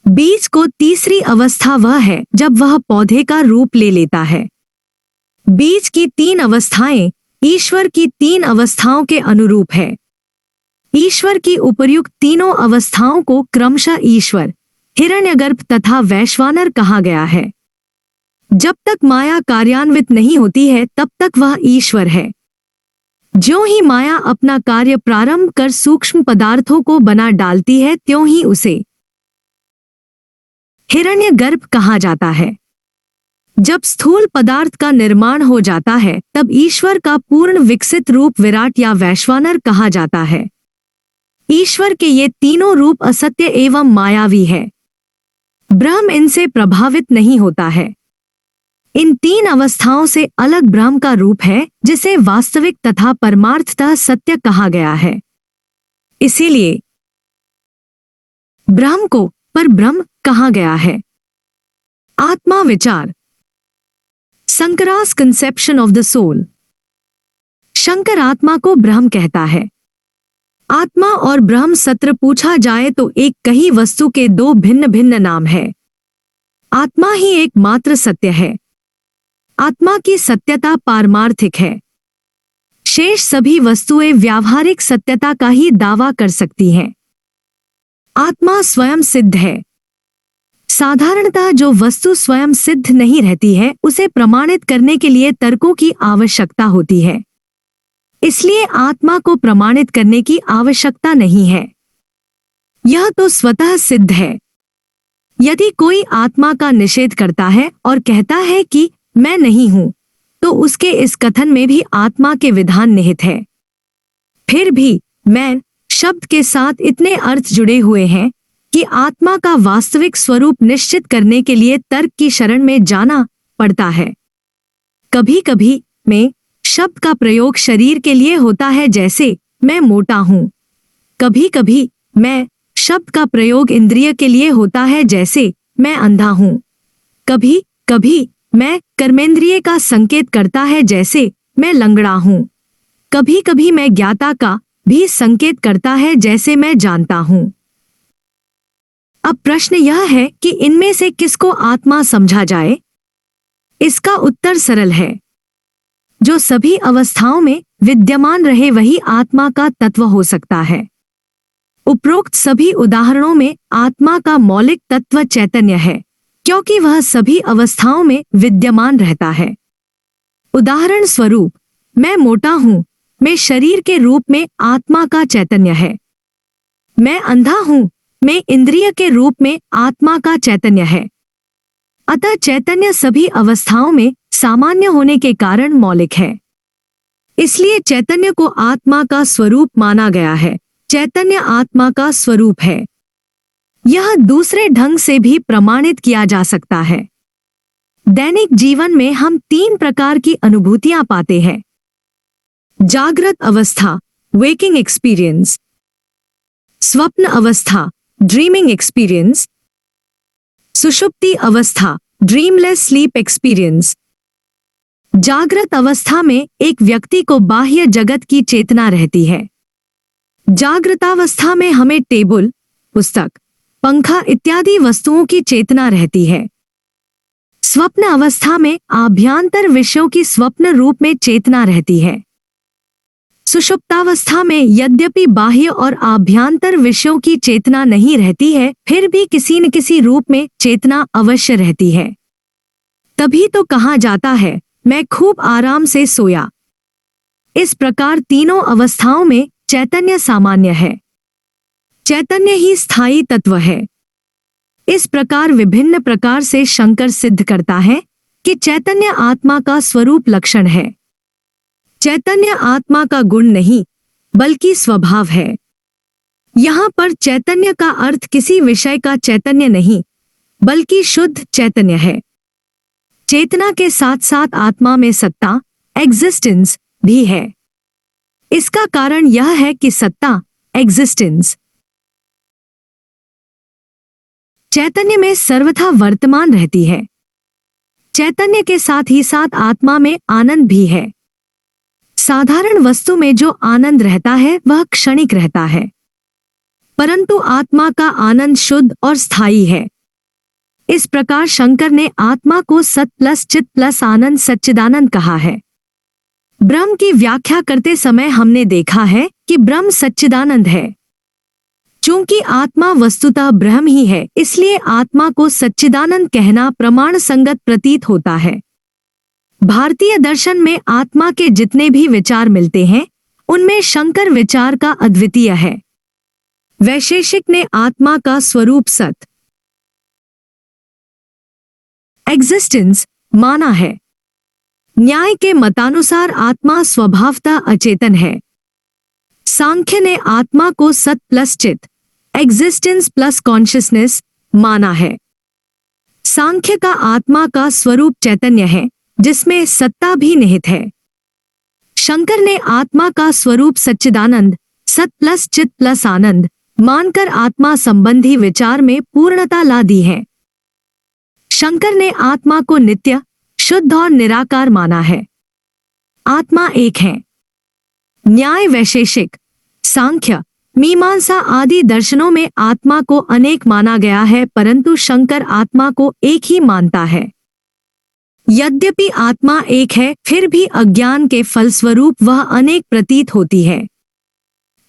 बीज को तीसरी अवस्था वह है जब वह पौधे का रूप ले लेता है। बीज की 3 अवस्थाएं ईश्वर की 3 अवस्थाओं के अनुरूप है। ईश्वर की उपर्युक्त तीनों अवस्थाओं को क्रमशः ईश्वर, हिरण्यगर्भ तथा वैश्वानर कहा गया है। जब तक माया कार्यान्वित नहीं होती है तब तक वह ईश्वर है। ज्यों ही माया अपना कार्य प्रारंभ कर सूक्ष्म पदार्थों को बना डालती है, त्यों ही उसे हिरण्यगर्भ कहा जाता है। जब स्थूल पदार्थ का निर्माण हो जाता है तब ईश्वर का पूर्ण विकसित रूप विराट या वैश्वानर कहा जाता है। ईश्वर के ये तीनों रूप असत्य एवं मायावी है। ब्रह्म इनसे प्रभावित नहीं होता है। इन 3 अवस्थाओं से अलग ब्रह्म का रूप है जिसे वास्तविक तथा परमार्थतः सत्य कहा गया है। इसीलिए ब्रह्म को परब्रह्म कहा गया है। आत्मा विचार। Shankara's conception of the soul. Shankar आत्मा को ब्रह्म कहता है। आत्मा और ब्रह्म सत्र पूछा जाए तो एक कही वस्तु के 2 भिन्न भिन्न नाम है। आत्मा ही एकमात्र सत्य है। आत्मा की सत्यता पारमार्थिक है। शेष सभी वस्तुएं व्यावहारिक सत्यता का ही दावा कर सकती हैं। आत्मा स्वयं सिद्ध है। साधारणतः जो वस्तु स्वयं सिद्ध नहीं रहती है उसे प्रमाणित करने के लिए तर्कों की आवश्यकता होती है। इसलिए आत्मा को प्रमाणित करने की आवश्यकता नहीं है। यह तो स्वतः सिद्ध है। यदि कोई आत्मा का निषेध करता है और कहता है कि मैं नहीं हूं, तो उसके इस कथन में भी आत्मा के विधान निहित है। फिर भी मैं शब्द के साथ इतने अर्थ जुड़े हुए हैं कि आत्मा का वास्तविक स्वरूप निश्चित करने के लिए तर्क की शरण में जाना पड़ता है। कभी कभी मैं शब्द का प्रयोग शरीर के लिए होता है, जैसे मैं मोटा हूं। कभी कभी मैं शब्द का प्रयोग इंद्रिय के लिए होता है, जैसे मैं अंधा हूं। कभी कभी मैं कर्मेंद्रिय का संकेत करता है, जैसे मैं लंगड़ा हूं। कभी कभी मैं ज्ञाता का भी संकेत करता है, जैसे मैं जानता हूं। अब प्रश्न यह है कि इनमें से किसको आत्मा समझा जाए? इसका उत्तर सरल है। जो सभी अवस्थाओं में विद्यमान रहे वही आत्मा का तत्व हो सकता है। उपरोक्त सभी उदाहरणों में आत्मा का मौलिक तत्व चैतन्य है, क्योंकि वह सभी अवस्थाओं में विद्यमान रहता है। उदाहरण स्वरूप, मैं मोटा हूं में शरीर के रूप में आत्मा का चैतन्य है। मैं अंधा हूं में इंद्रिय के रूप में आत्मा का चैतन्य है। अतः चैतन्य सभी अवस्थाओं में सामान्य होने के कारण मौलिक है। इसलिए चैतन्य को आत्मा का स्वरूप माना गया है। चैतन्य आत्मा का स्वरूप है। यह दूसरे ढंग से भी प्रमाणित किया जा सकता है। दैनिक जीवन में हम 3 प्रकार की अनुभूतियां पाते हैं। जागृत अवस्था, वेकिंग एक्सपीरियंस। स्वप्न अवस्था, ड्रीमिंग एक्सपीरियंस। सुषुप्ति अवस्था, ड्रीमलेस स्लीप एक्सपीरियंस। जागृत अवस्था में एक व्यक्ति को बाह्य जगत की चेतना रहती है। जागृतावस्था में हमें टेबल, पुस्तक, पंखा इत्यादि वस्तुओं की चेतना रहती है। स्वप्न अवस्था में आभ्यंतर विषयों की स्वप्न रूप में चेतना रहती है। सुषुप्तावस्था में यद्यपि बाह्य और आभ्यंतर विषयों की चेतना नहीं रहती है, फिर भी किसी न किसी रूप में चेतना अवश्य रहती है। तभी तो कहा जाता है, मैं खूब आराम से सोया। इस प्रकार तीनों अवस्थाओं में चैतन्य सामान्य है। चैतन्य ही स्थायी तत्व है। इस प्रकार विभिन्न प्रकार से शंकर सिद्ध करता है कि चैतन्य आत्मा का स्वरूप लक्षण है। चैतन्य आत्मा का गुण नहीं, बल्कि स्वभाव है। यहाँ पर चैतन्य का अर्थ किसी विषय का चैतन्य नहीं, बल्कि शुद्ध चैतन्य है। चेतना के साथ साथ आत्मा में सत्ता, एग्जिस्टेंस भी है। इसका कारण यह है कि सत्ता, एग्जिस्टेंस, चैतन्य में सर्वथा वर्तमान रहती है। चैतन्य के साथ ही साथ आत्मा में आनंद भी है। साधारण वस्तु में जो आनंद रहता है वह क्षणिक रहता है, परंतु आत्मा का आनंद शुद्ध और स्थायी है। इस प्रकार शंकर ने आत्मा को सत प्लस चित प्लस आनंद सच्चिदानंद कहा है। ब्रह्म की व्याख्या करते समय हमने देखा है कि ब्रह्म सच्चिदानंद है। चूंकि आत्मा वस्तुतः ब्रह्म ही है, इसलिए आत्मा को सच्चिदानंद कहना प्रमाण संगत प्रतीत होता है। भारतीय दर्शन में आत्मा के जितने भी विचार मिलते हैं, उनमें शंकर विचार का अद्वितीय है। वैशेषिक ने आत्मा का स्वरूप सत, एग्जिस्टेंस माना है। न्याय के मतानुसार आत्मा स्वभावतः अचेतन है। सांख्य ने आत्मा को सत प्लस चित, एग्जिस्टेंस प्लस कॉन्शियसनेस माना है। सांख्य का आत्मा का स्वरूप चैतन्य है, जिसमें सत्ता भी निहित है। शंकर ने आत्मा का स्वरूप सच्चिदानंद, सत प्लस चित प्लस आनंद मानकर आत्मा संबंधी विचार में पूर्णता ला दी है। शंकर ने आत्मा को नित्य, शुद्ध और निराकार माना है। आत्मा एक है। न्याय, वैशेषिक, सांख्य, मीमांसा आदि दर्शनों में आत्मा को अनेक माना गया है, परंतु शंकर आत्मा को एक ही मानता है। यद्यपि आत्मा एक है, फिर भी अज्ञान के फलस्वरूप वह अनेक प्रतीत होती है।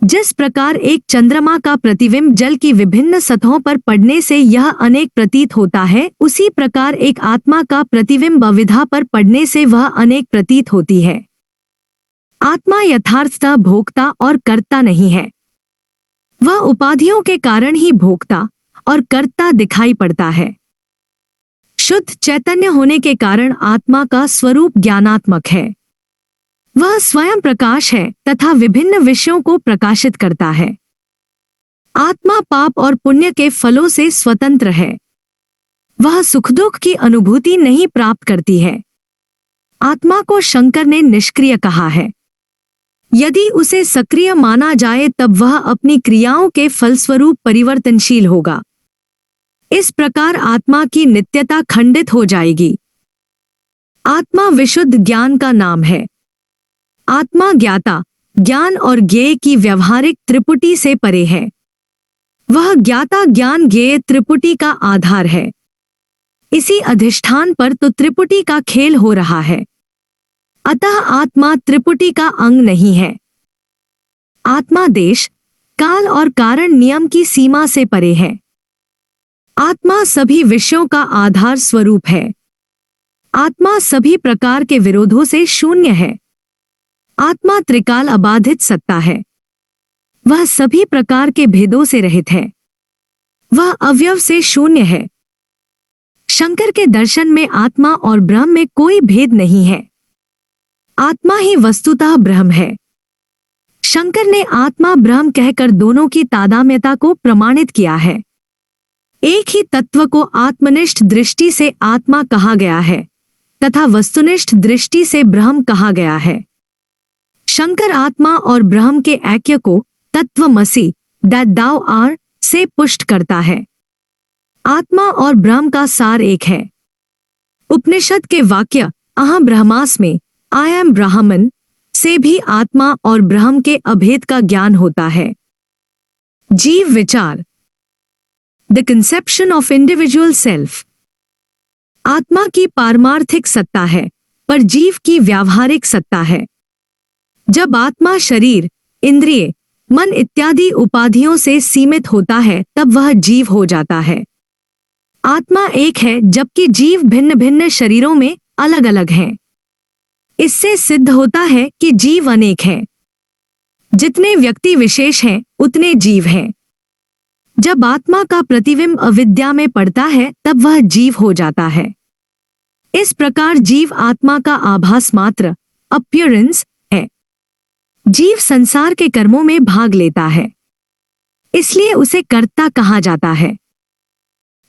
जिस प्रकार एक चंद्रमा का प्रतिबिंब जल की विभिन्न सतहों पर पड़ने से यह अनेक प्रतीत होता है, उसी प्रकार एक आत्मा का प्रतिबिंब अविधा पर पड़ने से वह अनेक प्रतीत होती है। आत्मा यथार्थतः भोक्ता और कर्ता नहीं है। वह उपाधियों के कारण ही भोक्ता और कर्ता दिखाई पड़ता है। शुद्ध चैतन्य होने के कारण आत्मा का स्वरूप ज्ञानात्मक है। वह स्वयं प्रकाश है तथा विभिन्न विषयों को प्रकाशित करता है। आत्मा पाप और पुण्य के फलों से स्वतंत्र है। वह सुख दुख की अनुभूति नहीं प्राप्त करती है। आत्मा को शंकर ने निष्क्रिय कहा है। यदि उसे सक्रिय माना जाए तब वह अपनी क्रियाओं के फलस्वरूप परिवर्तनशील होगा। इस प्रकार आत्मा की नित्यता खंडित हो जाएगी। आत्मा विशुद्ध ज्ञान का नाम है। आत्मा ज्ञाता, ज्ञान और ज्ञेय की व्यवहारिक त्रिपुटी से परे है। वह ज्ञाता ज्ञान ज्ञेय त्रिपुटी का आधार है। इसी अधिष्ठान पर तो त्रिपुटी का खेल हो रहा है। अतः आत्मा त्रिपुटी का अंग नहीं है। आत्मा देश, काल और कारण नियम की सीमा से परे है। आत्मा सभी विषयों का आधार स्वरूप है। आत्मा सभी प्रकार के विरोधों से शून्य है। आत्मा त्रिकाल अबाधित सत्ता है। वह सभी प्रकार के भेदों से रहित है। वह अवयव से शून्य है। शंकर के दर्शन में आत्मा और ब्रह्म में कोई भेद नहीं है। आत्मा ही वस्तुतः ब्रह्म है। शंकर ने आत्मा ब्रह्म कहकर दोनों की तादात्म्यता को प्रमाणित किया है। एक ही तत्व को आत्मनिष्ठ दृष्टि से आत्मा कहा गया है तथा वस्तुनिष्ठ दृष्टि से ब्रह्म कहा गया है। शंकर आत्मा और ब्रह्म के ऐक्य को तत्वमसि दैट दाउ आर से पुष्ट करता है। आत्मा और ब्रह्म का सार एक है। उपनिषद के वाक्य अहम ब्रह्मास्मि, आई एम ब्राह्मण से भी आत्मा और ब्रह्म के अभेद का ज्ञान होता है। जीव विचार, the conception of individual self. आत्मा की पारमार्थिक सत्ता है पर जीव की व्यावहारिक सत्ता है। जब आत्मा शरीर, इंद्रिय, मन इत्यादि उपाधियों से सीमित होता है तब वह जीव हो जाता है। आत्मा एक है जबकि जीव भिन्न भिन्न शरीरों में अलग अलग हैं। इससे सिद्ध होता है कि जीव अनेक हैं। जितने व्यक्ति विशेष हैं उतने जीव हैं। जब आत्मा का प्रतिबिंब अविद्या में पड़ता है तब वह जीव हो जाता है। इस प्रकार जीव आत्मा का आभास मात्र, अपीयरेंस है। जीव संसार के कर्मों में भाग लेता है, इसलिए उसे कर्ता कहा जाता है।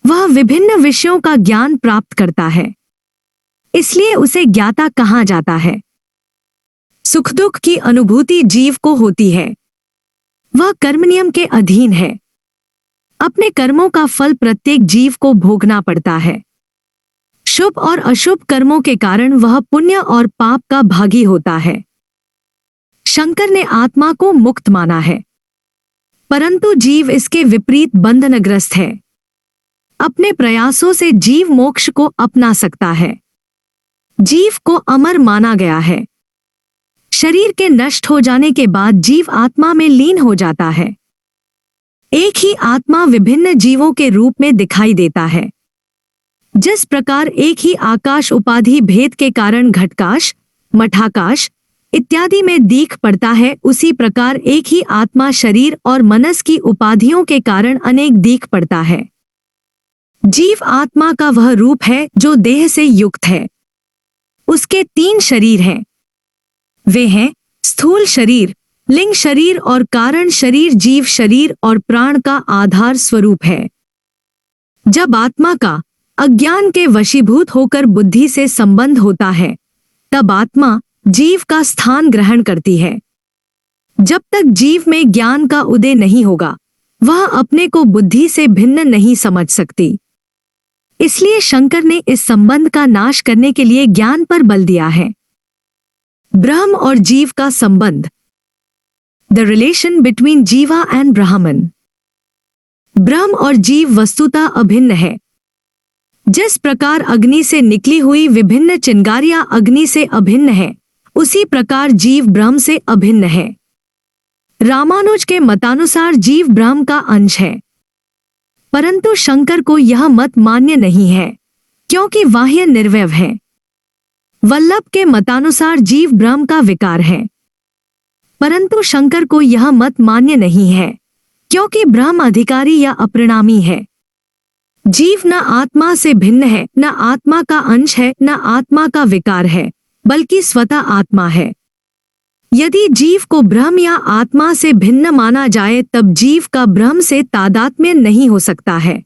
वह विभिन्न विषयों का ज्ञान प्राप्त करता है, इसलिए उसे ज्ञाता कहा जाता है। सुख दुख की अनुभूति जीव को होती है। वह कर्म नियम के अधीन है। अपने कर्मों का फल प्रत्येक जीव को भोगना पड़ता है। शुभ और अशुभ कर्मों के कारण वह पुण्य और पाप का भागी होता है। शंकर ने आत्मा को मुक्त माना है, परंतु जीव इसके विपरीत बंधनग्रस्त है। अपने प्रयासों से जीव मोक्ष को अपना सकता है। जीव को अमर माना गया है। शरीर के नष्ट हो जाने के बाद जीव आत्मा में लीन हो जाता है। एक ही आत्मा विभिन्न जीवों के रूप में दिखाई देता है। जिस प्रकार एक ही आकाश उपाधि भेद के कारण घटकाश, मठाकाश इत्यादि में दीख पड़ता है, उसी प्रकार एक ही आत्मा शरीर और मनस की उपाधियों के कारण अनेक दीख पड़ता है। जीव आत्मा का वह रूप है जो देह से युक्त है। उसके 3 शरीर हैं। वे हैं स्थूल शरीर, लिंग शरीर और कारण शरीर। जीव शरीर और प्राण का आधार स्वरूप है। जब आत्मा का अज्ञान के वशीभूत होकर बुद्धि से संबंध होता है तब आत्मा जीव का स्थान ग्रहण करती है। जब तक जीव में ज्ञान का उदय नहीं होगा वह अपने को बुद्धि से भिन्न नहीं समझ सकती। इसलिए शंकर ने इस संबंध का नाश करने के लिए ज्ञान पर बल दिया है। ब्रह्म और जीव का संबंध, द रिलेशन बिटवीन जीवा एंड ब्राह्मण। ब्रह्म और जीव वस्तुतः अभिन्न है। जिस प्रकार अग्नि से निकली हुई विभिन्न चिंगारियां अग्नि से अभिन्न है, उसी प्रकार जीव ब्रह्म से अभिन्न है। रामानुज के मतानुसार जीव ब्रह्म का अंश है, परंतु शंकर को यह मत मान्य नहीं है क्योंकि बाह्य निर्वैव है। वल्लभ के मतानुसार जीव ब्रह्म का विकार है, परंतु शंकर को यह मत मान्य नहीं है क्योंकि ब्रह्म अधिकारी या अपरिणामी है। जीव न आत्मा से भिन्न है, न आत्मा का अंश है, न आत्मा का विकार है, बल्कि स्वतः आत्मा है। यदि जीव को ब्रह्म या आत्मा से भिन्न माना जाए तब जीव का ब्रह्म से तादात्म्य नहीं हो सकता है,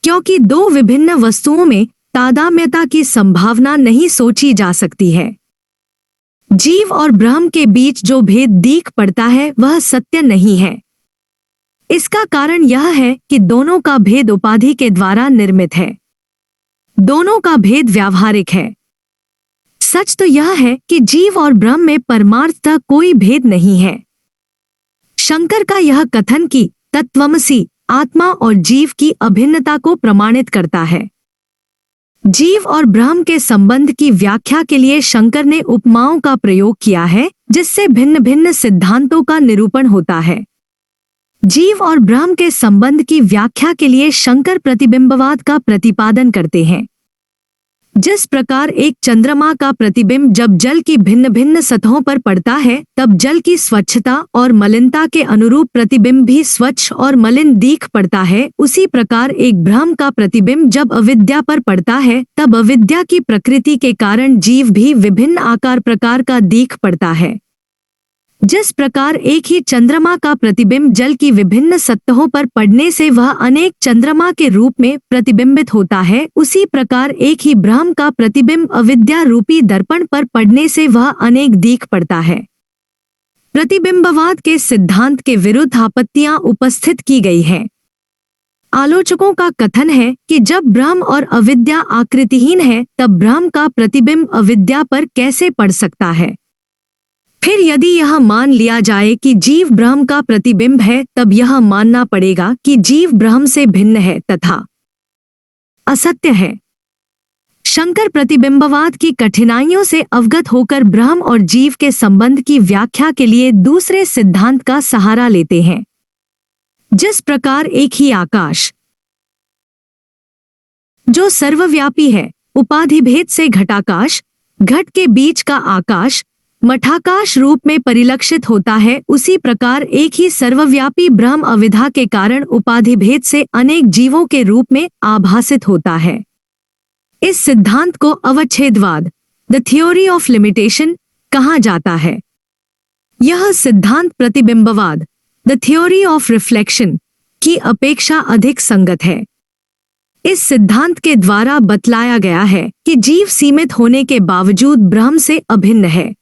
क्योंकि दो विभिन्न वस्तुओं में तादात्म्यता की संभावना नहीं सोची जा सकती है। जीव और ब्रह्म के बीच जो भेद दीख पड़ता है वह सत्य नहीं है। इसका कारण यह है कि दोनों का भेद उपाधि के द्वारा निर्मित है। दोनों का भेद व्यावहारिक है। सच तो यह है कि जीव और ब्रह्म में परमार्थतः कोई भेद नहीं है। शंकर का यह कथन कि तत्त्वमसि आत्मा और जीव की अभिन्नता को प्रमाणित करता है। जीव और ब्रह्म के संबंध की व्याख्या के लिए शंकर ने उपमाओं का प्रयोग किया है, जिससे भिन्न भिन्न सिद्धांतों का निरूपण होता है। जीव और ब्रह्म के संबंध की व्याख्या के लिए शंकर प्रतिबिंबवाद का प्रतिपादन करते हैं। जिस प्रकार एक चंद्रमा का प्रतिबिंब जब जल की भिन्न भिन्न सतहों पर पड़ता है तब जल की स्वच्छता और मलिनता के अनुरूप प्रतिबिंब भी स्वच्छ और मलिन दीख पड़ता है, उसी प्रकार एक ब्रह्म का प्रतिबिंब जब अविद्या पर पड़ता है तब अविद्या की प्रकृति के कारण जीव भी विभिन्न आकार प्रकार का दीख पड़ता है। जिस प्रकार एक ही चंद्रमा का प्रतिबिंब जल की विभिन्न सतहों पर पड़ने से वह अनेक चंद्रमा के रूप में प्रतिबिंबित होता है, उसी प्रकार एक ही ब्रह्म का प्रतिबिंब अविद्या रूपी दर्पण पर पड़ने से वह अनेक दीख पड़ता है। प्रतिबिंबवाद के सिद्धांत के विरुद्ध आपत्तियां उपस्थित की गई है। आलोचकों का कथन है कि जब ब्रह्म और अविद्या आकृतिहीन है तब ब्रह्म का प्रतिबिंब अविद्या पर कैसे पड़ सकता है। फिर यदि यह मान लिया जाए कि जीव ब्रह्म का प्रतिबिंब है तब यह मानना पड़ेगा कि जीव ब्रह्म से भिन्न है तथा असत्य है। शंकर प्रतिबिंबवाद की कठिनाइयों से अवगत होकर ब्रह्म और जीव के संबंध की व्याख्या के लिए दूसरे सिद्धांत का सहारा लेते हैं। जिस प्रकार एक ही आकाश जो सर्वव्यापी है उपाधि भेद से घटाकाश, घट के बीच का आकाश मठाकाश रूप में परिलक्षित होता है, उसी प्रकार एक ही सर्वव्यापी ब्रह्म अविद्या के कारण उपाधि भेद से अनेक जीवों के रूप में आभासित होता है। इस सिद्धांत को अवच्छेदवाद, द थ्योरी ऑफ लिमिटेशन, कहा जाता है। यह सिद्धांत प्रतिबिंबवाद, द थ्योरी ऑफ रिफ्लेक्शन, की अपेक्षा अधिक संगत है। इस सिद्धांत के द्वारा बतलाया गया है कि जीव सीमित होने के बावजूद ब्रह्म से अभिन्न है।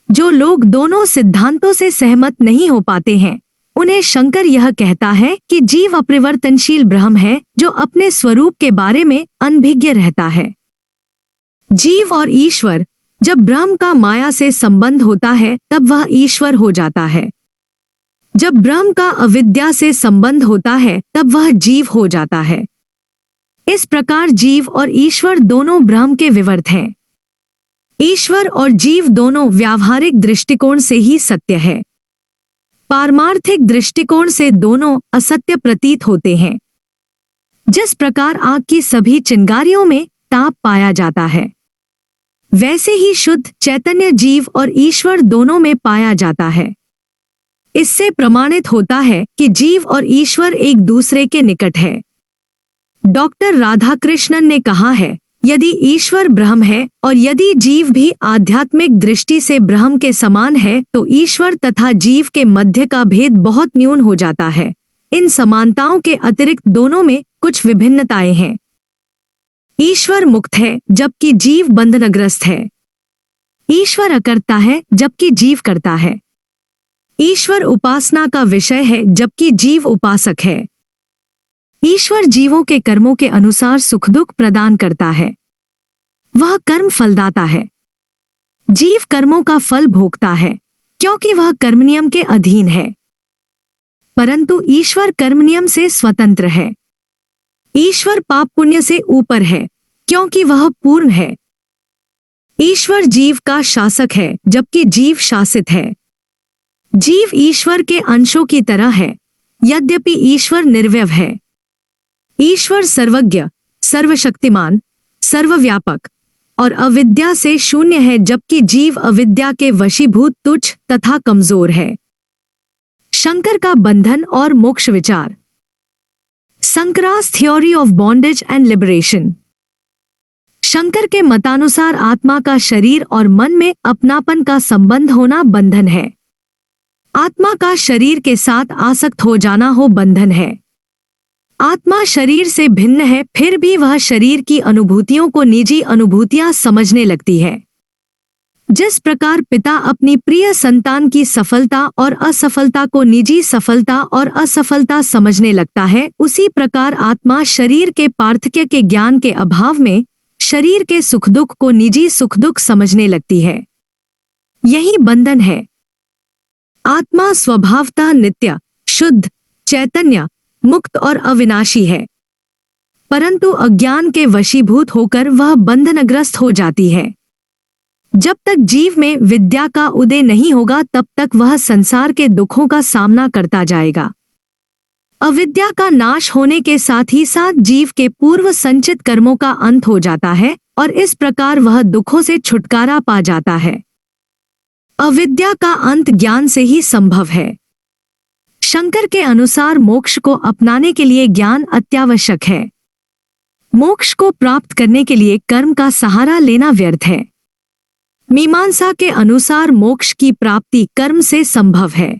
जो लोग दोनों सिद्धांतों से सहमत नहीं हो पाते हैं, उन्हें शंकर यह कहता है कि जीव अपरिवर्तनशील ब्रह्म है जो अपने स्वरूप के बारे में अनभिज्ञ रहता है। जीव और ईश्वर, जब ब्रह्म का माया से संबंध होता है तब वह ईश्वर हो जाता है। जब ब्रह्म का अविद्या से संबंध होता है तब वह जीव हो जाता है। इस प्रकार जीव और ईश्वर दोनों ब्रह्म के विवर्त हैं। ईश्वर और जीव दोनों व्यावहारिक दृष्टिकोण से ही सत्य है। पारमार्थिक दृष्टिकोण से दोनों असत्य प्रतीत होते हैं। जिस प्रकार आग की सभी चिंगारियों में ताप पाया जाता है, वैसे ही शुद्ध चैतन्य जीव और ईश्वर दोनों में पाया जाता है। इससे प्रमाणित होता है कि जीव और ईश्वर एक दूसरे के निकट है। डॉक्टर राधाकृष्णन ने कहा है, यदि ईश्वर ब्रह्म है और यदि जीव भी आध्यात्मिक दृष्टि से ब्रह्म के समान है तो ईश्वर तथा जीव के मध्य का भेद बहुत न्यून हो जाता है। इन समानताओं के अतिरिक्त दोनों में कुछ विभिन्नताएं हैं। ईश्वर मुक्त है जबकि जीव बंधनग्रस्त है। ईश्वर अकर्ता है जबकि जीव करता है। ईश्वर उपासना का विषय है जबकि जीव उपासक है। ईश्वर जीवों के कर्मों के अनुसार सुख दुख प्रदान करता है। वह कर्म फलदाता है। जीव कर्मों का फल भोगता है क्योंकि वह कर्म नियम के अधीन है, परंतु ईश्वर कर्म नियम से स्वतंत्र है। ईश्वर पाप पुण्य से ऊपर है क्योंकि वह पूर्ण है। ईश्वर जीव का शासक है जबकि जीव शासित है। जीव ईश्वर के अंशों की तरह है, यद्यपि ईश्वर निर्वैव है। ईश्वर सर्वज्ञ, सर्वशक्तिमान, सर्वव्यापक और अविद्या से शून्य है, जबकि जीव अविद्या के वशीभूत, तुच्छ तथा कमजोर है। शंकर का बंधन और मोक्ष विचार। Shankara's theory of bondage and liberation. Shankar के मतानुसार आत्मा का शरीर और मन में अपनापन का संबंध होना बंधन है। आत्मा का शरीर के साथ आसक्त हो जाना हो बंधन है। आत्मा शरीर से भिन्न है, फिर भी वह शरीर की अनुभूतियों को निजी अनुभूतियां समझने लगती है। जिस प्रकार पिता अपनी प्रिय संतान की सफलता और असफलता को निजी सफलता और असफलता समझने लगता है, उसी प्रकार आत्मा शरीर के पार्थक्य के ज्ञान के अभाव में शरीर के सुख दुख को निजी सुख दुख समझने लगती है। यही बंधन है। आत्मा स्वभावतः नित्य, शुद्ध, चैतन्य, मुक्त और अविनाशी है, परंतु अज्ञान के वशीभूत होकर वह बंधनग्रस्त हो जाती है। जब तक जीव में विद्या का उदय नहीं होगा तब तक वह संसार के दुखों का सामना करता जाएगा। अविद्या का नाश होने के साथ ही साथ जीव के पूर्व संचित कर्मों का अंत हो जाता है और इस प्रकार वह दुखों से छुटकारा पा जाता है। अविद्या का अंत ज्ञान से ही संभव है। शंकर के अनुसार मोक्ष को अपनाने के लिए ज्ञान अत्यावश्यक है। मोक्ष को प्राप्त करने के लिए कर्म का सहारा लेना व्यर्थ है। मीमांसा के अनुसार मोक्ष की प्राप्ति कर्म से संभव है,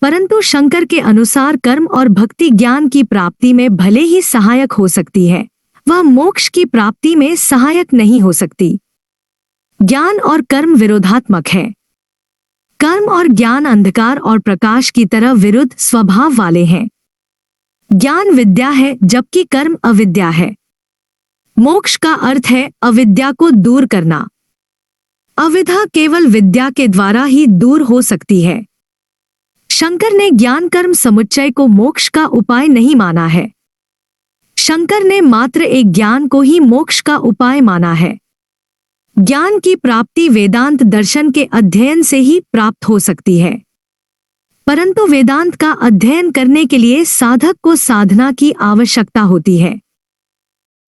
परंतु शंकर के अनुसार कर्म और भक्ति ज्ञान की प्राप्ति में भले ही सहायक हो सकती है, वह मोक्ष की प्राप्ति में सहायक नहीं हो सकती। ज्ञान और कर्म विरोधात्मक है। कर्म और ज्ञान अंधकार और प्रकाश की तरह विरुद्ध स्वभाव वाले हैं। ज्ञान विद्या है जबकि कर्म अविद्या है। मोक्ष का अर्थ है अविद्या को दूर करना। अविद्या केवल विद्या के द्वारा ही दूर हो सकती है। शंकर ने ज्ञान कर्म समुच्चय को मोक्ष का उपाय नहीं माना है। शंकर ने मात्र एक ज्ञान को ही मोक्ष का उपाय माना है। ज्ञान की प्राप्ति वेदांत दर्शन के अध्ययन से ही प्राप्त हो सकती है, परंतु वेदांत का अध्ययन करने के लिए साधक को साधना की आवश्यकता होती है।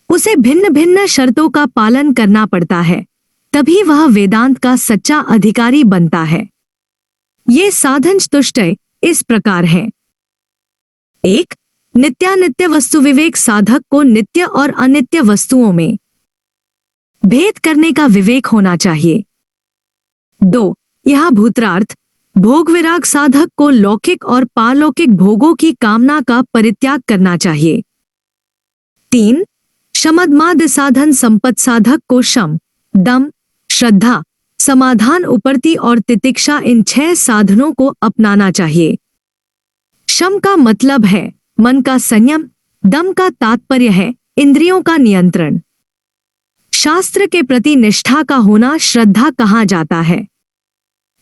उसे भिन्न भिन्न शर्तों का पालन करना पड़ता है, तभी वह वेदांत का सच्चा अधिकारी बनता है। ये साधन चतुष्टय इस प्रकार है। 1. नित्यानित्य वस्तु विवेक। साधक को नित्य और अनित्य वस्तुओं में भेद करने का विवेक होना चाहिए। 2. यह भूत्रार्थ भोग विराग। साधक को लौकिक और पारलौकिक भोगों की कामना का परित्याग करना चाहिए। 3. शमदमाद साधन संपत्ति। साधक को शम, दम, श्रद्धा, समाधान, उपर्ति और तितिक्षा इन 6 साधनों को अपनाना चाहिए। शम का मतलब है मन का संयम, दम का तात्पर्य है इंद्रियों का नियंत्रण, शास्त्र के प्रति निष्ठा का होना श्रद्धा कहा जाता है।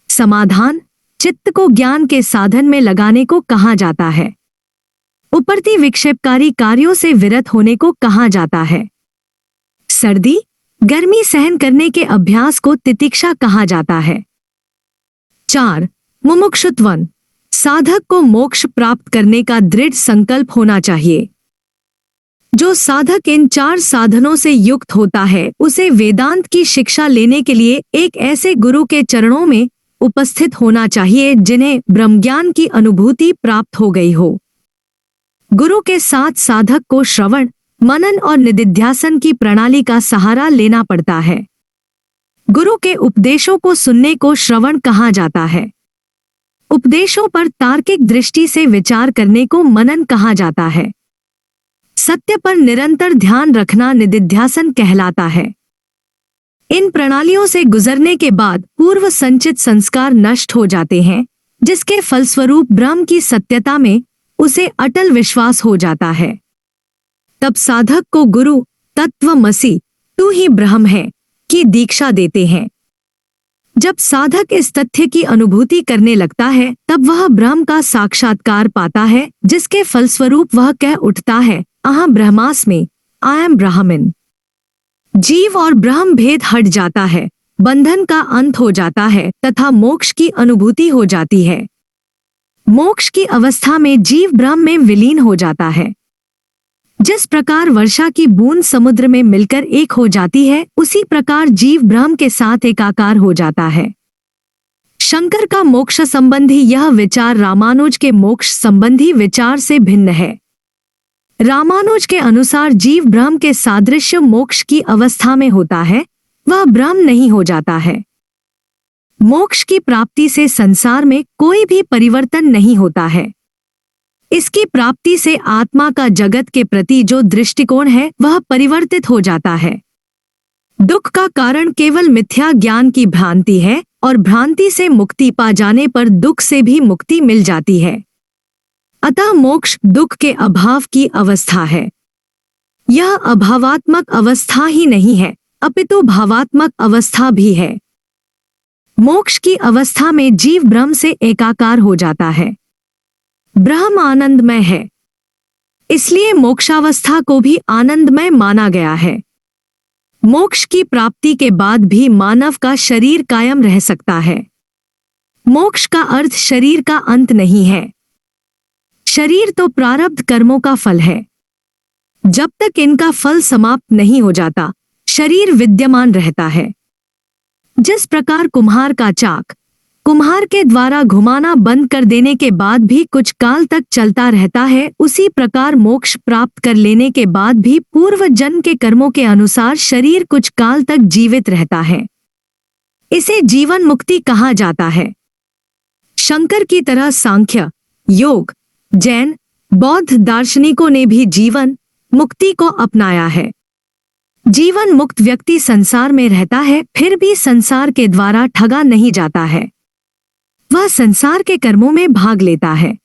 समाधान चित्त को ज्ञान के साधन में लगाने को कहा जाता है। उपर्ति विक्षेपकारी कार्यों से विरत होने को कहा जाता है। सर्दी गर्मी सहन करने के अभ्यास को तितिक्षा कहा जाता है। 4. मुमुक्षुत्वन। साधक को मोक्ष प्राप्त करने का दृढ़ संकल्प होना चाहिए। जो साधक इन 4 साधनों से युक्त होता है उसे वेदांत की शिक्षा लेने के लिए एक ऐसे गुरु के चरणों में उपस्थित होना चाहिए जिन्हें ब्रह्मज्ञान की अनुभूति प्राप्त हो गई हो। गुरु के साथ साधक को श्रवण, मनन और निदिध्यासन की प्रणाली का सहारा लेना पड़ता है। गुरु के उपदेशों को सुनने को श्रवण कहा जाता है। उपदेशों पर तार्किक दृष्टि से विचार करने को मनन कहा जाता है। सत्य पर निरंतर ध्यान रखना निदिध्यासन कहलाता है। इन प्रणालियों से गुजरने के बाद पूर्व संचित संस्कार नष्ट हो जाते हैं, जिसके फलस्वरूप ब्रह्म की सत्यता में उसे अटल विश्वास हो जाता है। तब साधक को गुरु तत्वमसि तू ही ब्रह्म है की दीक्षा देते हैं। जब साधक इस तथ्य की अनुभूति करने लगता है तब वह ब्रह्म का साक्षात्कार पाता है, जिसके फलस्वरूप वह कह उठता है अहं ब्रह्मास्मि, आई एम ब्राह्मण। जीव और ब्रह्म भेद हट जाता है, बंधन का अंत हो जाता है तथा मोक्ष की अनुभूति हो जाती है। मोक्ष की अवस्था में जीव ब्रह्म में विलीन हो जाता है। जिस प्रकार वर्षा की बूंद समुद्र में मिलकर एक हो जाती है, उसी प्रकार जीव ब्रह्म के साथ एकाकार हो जाता है। शंकर का मोक्ष संबंधी यह विचार रामानुज के मोक्ष संबंधी विचार से भिन्न है। रामानुज के अनुसार जीव ब्रह्म के सादृश्य मोक्ष की अवस्था में होता है, वह ब्रह्म नहीं हो जाता है। मोक्ष की प्राप्ति से संसार में कोई भी परिवर्तन नहीं होता है। इसकी प्राप्ति से आत्मा का जगत के प्रति जो दृष्टिकोण है वह परिवर्तित हो जाता है। दुख का कारण केवल मिथ्या ज्ञान की भ्रांति है और भ्रांति से मुक्ति पा जाने पर दुख से भी मुक्ति मिल जाती है। अतः मोक्ष दुख के अभाव की अवस्था है। यह अभावात्मक अवस्था ही नहीं है, अपितु भावात्मक अवस्था भी है। मोक्ष की अवस्था में जीव ब्रह्म से एकाकार हो जाता है। ब्रह्म आनंदमय है, इसलिए मोक्षावस्था को भी आनंदमय माना गया है। मोक्ष की प्राप्ति के बाद भी मानव का शरीर कायम रह सकता है। मोक्ष का अर्थ शरीर का अंत नहीं है। शरीर तो प्रारब्ध कर्मों का फल है। जब तक इनका फल समाप्त नहीं हो जाता, शरीर विद्यमान रहता है। जिस प्रकार कुम्हार का चाक कुम्हार के द्वारा घुमाना बंद कर देने के बाद भी कुछ काल तक चलता रहता है, उसी प्रकार मोक्ष प्राप्त कर लेने के बाद भी पूर्व जन्म के कर्मों के अनुसार शरीर कुछ काल तक जीवित रहता है। इसे जीवन मुक्ति कहा जाता है। शंकर की तरह सांख्य, योग, जैन, बौद्ध दार्शनिकों ने भी जीवन मुक्ति को अपनाया है। जीवन मुक्त व्यक्ति संसार में रहता है, फिर भी संसार के द्वारा ठगा नहीं जाता है। वह संसार के कर्मों में भाग लेता है,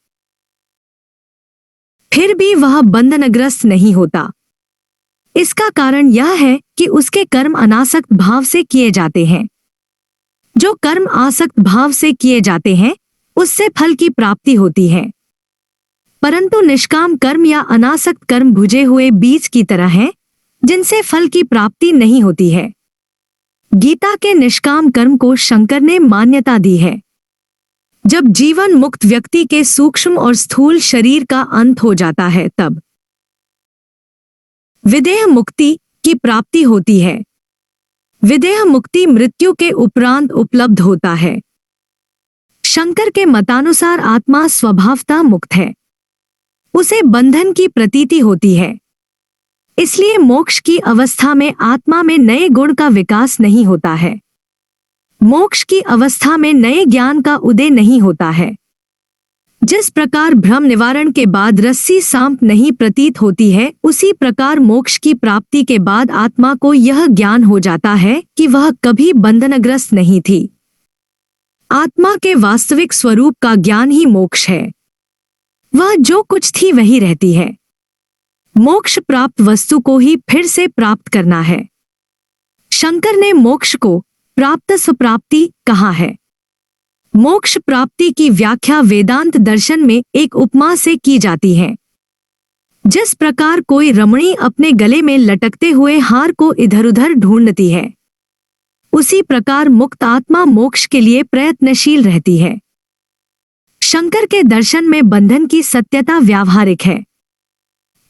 फिर भी वह बंधनग्रस्त नहीं होता। इसका कारण यह है कि उसके कर्म अनासक्त भाव से किए जाते हैं। जो कर्म आसक्त भाव से किए जाते हैं, उससे फल की प्राप्ति होती है। परंतु निष्काम कर्म या अनासक्त कर्म भुजे हुए बीज की तरह हैं, जिनसे फल की प्राप्ति नहीं होती है। गीता के निष्काम कर्म को शंकर ने मान्यता दी है। जब जीवन मुक्त व्यक्ति के सूक्ष्म और स्थूल शरीर का अंत हो जाता है, तब विदेह मुक्ति की प्राप्ति होती है। विदेह मुक्ति मृत्यु के उपरांत उपलब्ध होता है। शंकर के मतानुसार आत्मा स्वभावतः मुक्त है, उसे बंधन की प्रतीति होती है। इसलिए मोक्ष की अवस्था में आत्मा में नए गुण का विकास नहीं होता है। मोक्ष की अवस्था में नए ज्ञान का उदय नहीं होता है। जिस प्रकार भ्रम निवारण के बाद रस्सी सांप नहीं प्रतीत होती है, उसी प्रकार मोक्ष की प्राप्ति के बाद आत्मा को यह ज्ञान हो जाता है कि वह कभी बंधनग्रस्त नहीं थी। आत्मा के वास्तविक स्वरूप का ज्ञान ही मोक्ष है। वह जो कुछ थी वही रहती है। मोक्ष प्राप्त वस्तु को ही फिर से प्राप्त करना है। शंकर ने मोक्ष को प्राप्त स्वप्राप्ति कहा है। मोक्ष प्राप्ति की व्याख्या वेदांत दर्शन में एक उपमा से की जाती है। जिस प्रकार कोई रमणी अपने गले में लटकते हुए हार को इधर-उधर ढूंढती है, उसी प्रकार मुक्त आत्मा मोक्ष के लिए प्रयत्नशील रहती है। शंकर के दर्शन में बंधन की सत्यता व्यावहारिक है।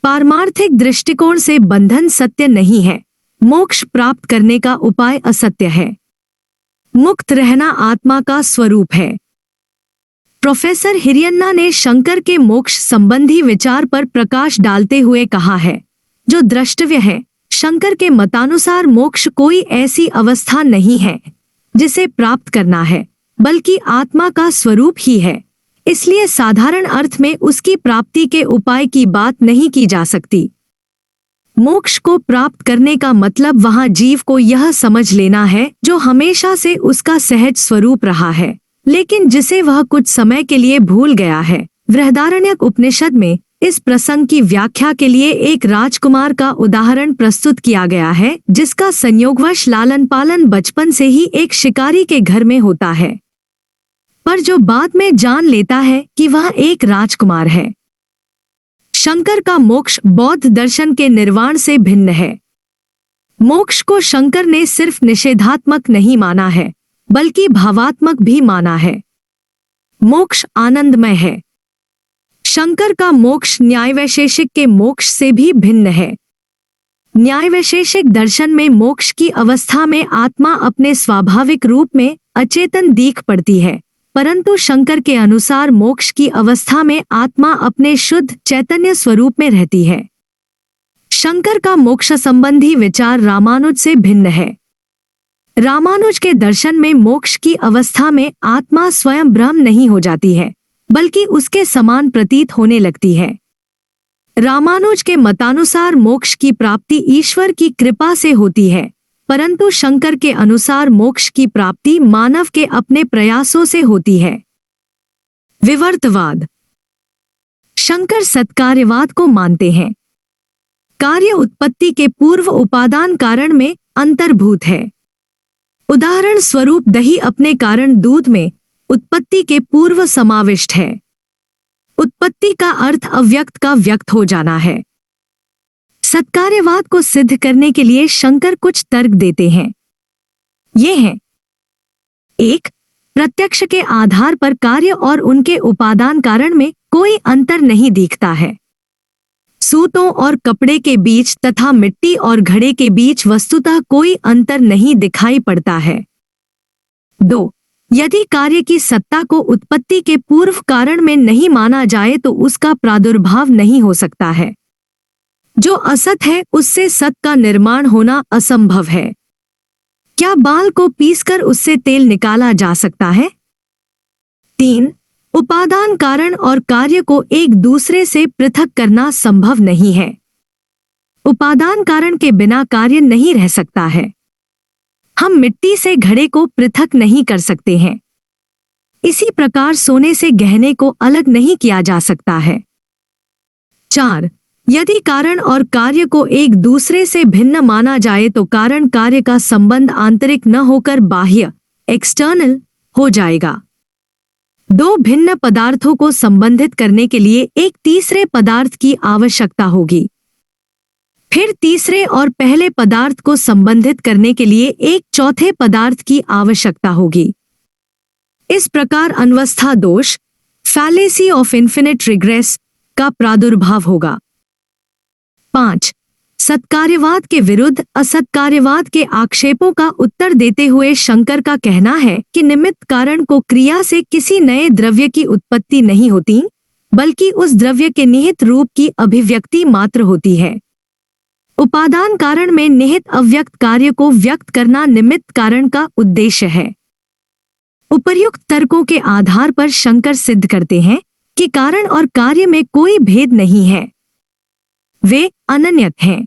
पारमार्थिक दृष्टिकोण से बंधन सत्य नहीं है। मोक्ष प्राप्त करने का उपाय असत्य है। मुक्त रहना आत्मा का स्वरूप है। प्रोफेसर हिरियन्ना ने शंकर के मोक्ष संबंधी विचार पर प्रकाश डालते हुए कहा है, जो द्रष्टव्य है, शंकर के मतानुसार मोक्ष कोई ऐसी अवस्था नहीं है जिसे प्राप्त करना है, बल्कि आत्मा का स्वरूप ही है। इसलिए साधारण अर्थ में उसकी प्राप्ति के उपाय की बात नहीं की जा सकती। मोक्ष को प्राप्त करने का मतलब वहां जीव को यह समझ लेना है जो हमेशा से उसका सहज स्वरूप रहा है, लेकिन जिसे वह कुछ समय के लिए भूल गया है। बृहदारण्यक उपनिषद में इस प्रसंग की व्याख्या के लिए एक राजकुमार का उदाहरण प्रस्तुत किया गया है, जिसका संयोगवश लालन पालन बचपन से ही एक शिकारी के घर में होता है, पर जो बाद में जान लेता है कि वह एक राजकुमार है। शंकर का मोक्ष बौद्ध दर्शन के निर्वाण से भिन्न है। मोक्ष को शंकर ने सिर्फ निषेधात्मक नहीं माना है, बल्कि भावात्मक भी माना है। मोक्ष आनंदमय है। शंकर का मोक्ष न्यायवैशेषिक के मोक्ष से भी भिन्न है। न्यायवैशेषिक दर्शन में मोक्ष की अवस्था में आत्मा अपने स्वाभाविक रूप में अचेतन दिख पड़ती है, परंतु शंकर के अनुसार मोक्ष की अवस्था में आत्मा अपने शुद्ध चैतन्य स्वरूप में रहती है। शंकर का मोक्ष संबंधी विचार रामानुज से भिन्न है। रामानुज के दर्शन में मोक्ष की अवस्था में आत्मा स्वयं ब्रह्म नहीं हो जाती है, बल्कि उसके समान प्रतीत होने लगती है। रामानुज के मतानुसार मोक्ष की प्राप्ति ईश्वर की कृपा से होती है, परंतु शंकर के अनुसार मोक्ष की प्राप्ति मानव के अपने प्रयासों से होती है। विवर्तवाद। शंकर सत्कार्यवाद को मानते हैं। कार्य उत्पत्ति के पूर्व उपादान कारण में अंतर्भूत है। उदाहरण स्वरूप दही अपने कारण दूध में उत्पत्ति के पूर्व समाविष्ट है। उत्पत्ति का अर्थ अव्यक्त का व्यक्त हो जाना है। सत्कार्यवाद को सिद्ध करने के लिए शंकर कुछ तर्क देते हैं। ये हैं: 1. प्रत्यक्ष के आधार पर कार्य और उनके उपादान कारण में कोई अंतर नहीं दिखता है। सूतों और कपड़े के बीच तथा मिट्टी और घड़े के बीच वस्तुतः कोई अंतर नहीं दिखाई पड़ता है। 2. यदि कार्य की सत्ता को उत्पत्ति के पूर्व कारण में नहीं माना जाए तो उसका प्रादुर्भाव नहीं हो सकता है। जो असत है उससे सत का निर्माण होना असंभव है। क्या बाल को पीसकर उससे तेल निकाला जा सकता है? 3. उपादान कारण और कार्य को एक दूसरे से पृथक करना संभव नहीं है। उपादान कारण के बिना कार्य नहीं रह सकता है। हम मिट्टी से घड़े को पृथक नहीं कर सकते हैं। इसी प्रकार सोने से गहने को अलग नहीं किया जा सकता है। 4. यदि कारण और कार्य को एक दूसरे से भिन्न माना जाए तो कारण कार्य का संबंध आंतरिक न होकर बाह्य एक्सटर्नल हो जाएगा। 2 भिन्न पदार्थों को संबंधित करने के लिए एक तीसरे पदार्थ की आवश्यकता होगी। फिर तीसरे और पहले पदार्थ को संबंधित करने के लिए एक चौथे पदार्थ की आवश्यकता होगी। इस प्रकार अनवस्था दोष फैलेसी ऑफ इन्फिनिट रिग्रेस का प्रादुर्भाव होगा। 5. सत्कार्यवाद के विरुद्ध असत्कार्यवाद के आक्षेपों का उत्तर देते हुए शंकर का कहना है कि निमित्त कारण को क्रिया से किसी नए द्रव्य की उत्पत्ति नहीं होती, बल्कि उस द्रव्य के निहित रूप की अभिव्यक्ति मात्र होती है। उपादान कारण में निहित अव्यक्त कार्य को व्यक्त करना निमित्त कारण का उद्देश्य है। उपर्युक्त तर्कों के आधार पर शंकर सिद्ध करते हैं कि कारण और कार्य में कोई भेद नहीं है, वे अनन्यत हैं।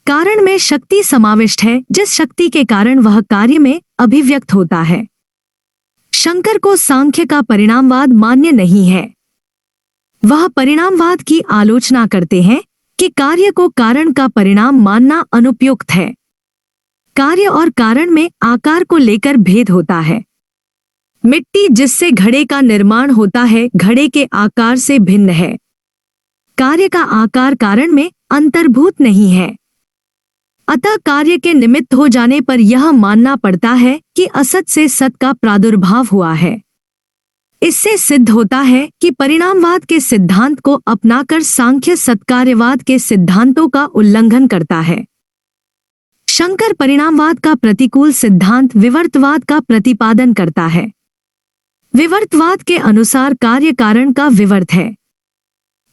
कारण में शक्ति समाविष्ट है, जिस शक्ति के कारण वह कार्य में अभिव्यक्त होता है। शंकर को सांख्य का परिणामवाद मान्य नहीं है। वह परिणामवाद की आलोचना करते हैं कि कार्य को कारण का परिणाम मानना अनुपयुक्त है। कार्य और कारण में आकार को लेकर भेद होता है। मिट्टी जिससे घड़े का निर्माण होता है घड़े के आकार से भिन्न है। कार्य का आकार कारण में अंतर्भूत नहीं है। अतः कार्य के निमित्त हो जाने पर यह मानना पड़ता है कि असत से सत का प्रादुर्भाव हुआ है। इससे सिद्ध होता है कि परिणामवाद के सिद्धांत को अपनाकर सांख्य सत्कार्यवाद के सिद्धांतों का उल्लंघन करता है। शंकर परिणामवाद का प्रतिकूल सिद्धांत विवर्तवाद का प्रतिपादन करता है। विवर्तवाद के अनुसार कार्य कारण का विवर्त है।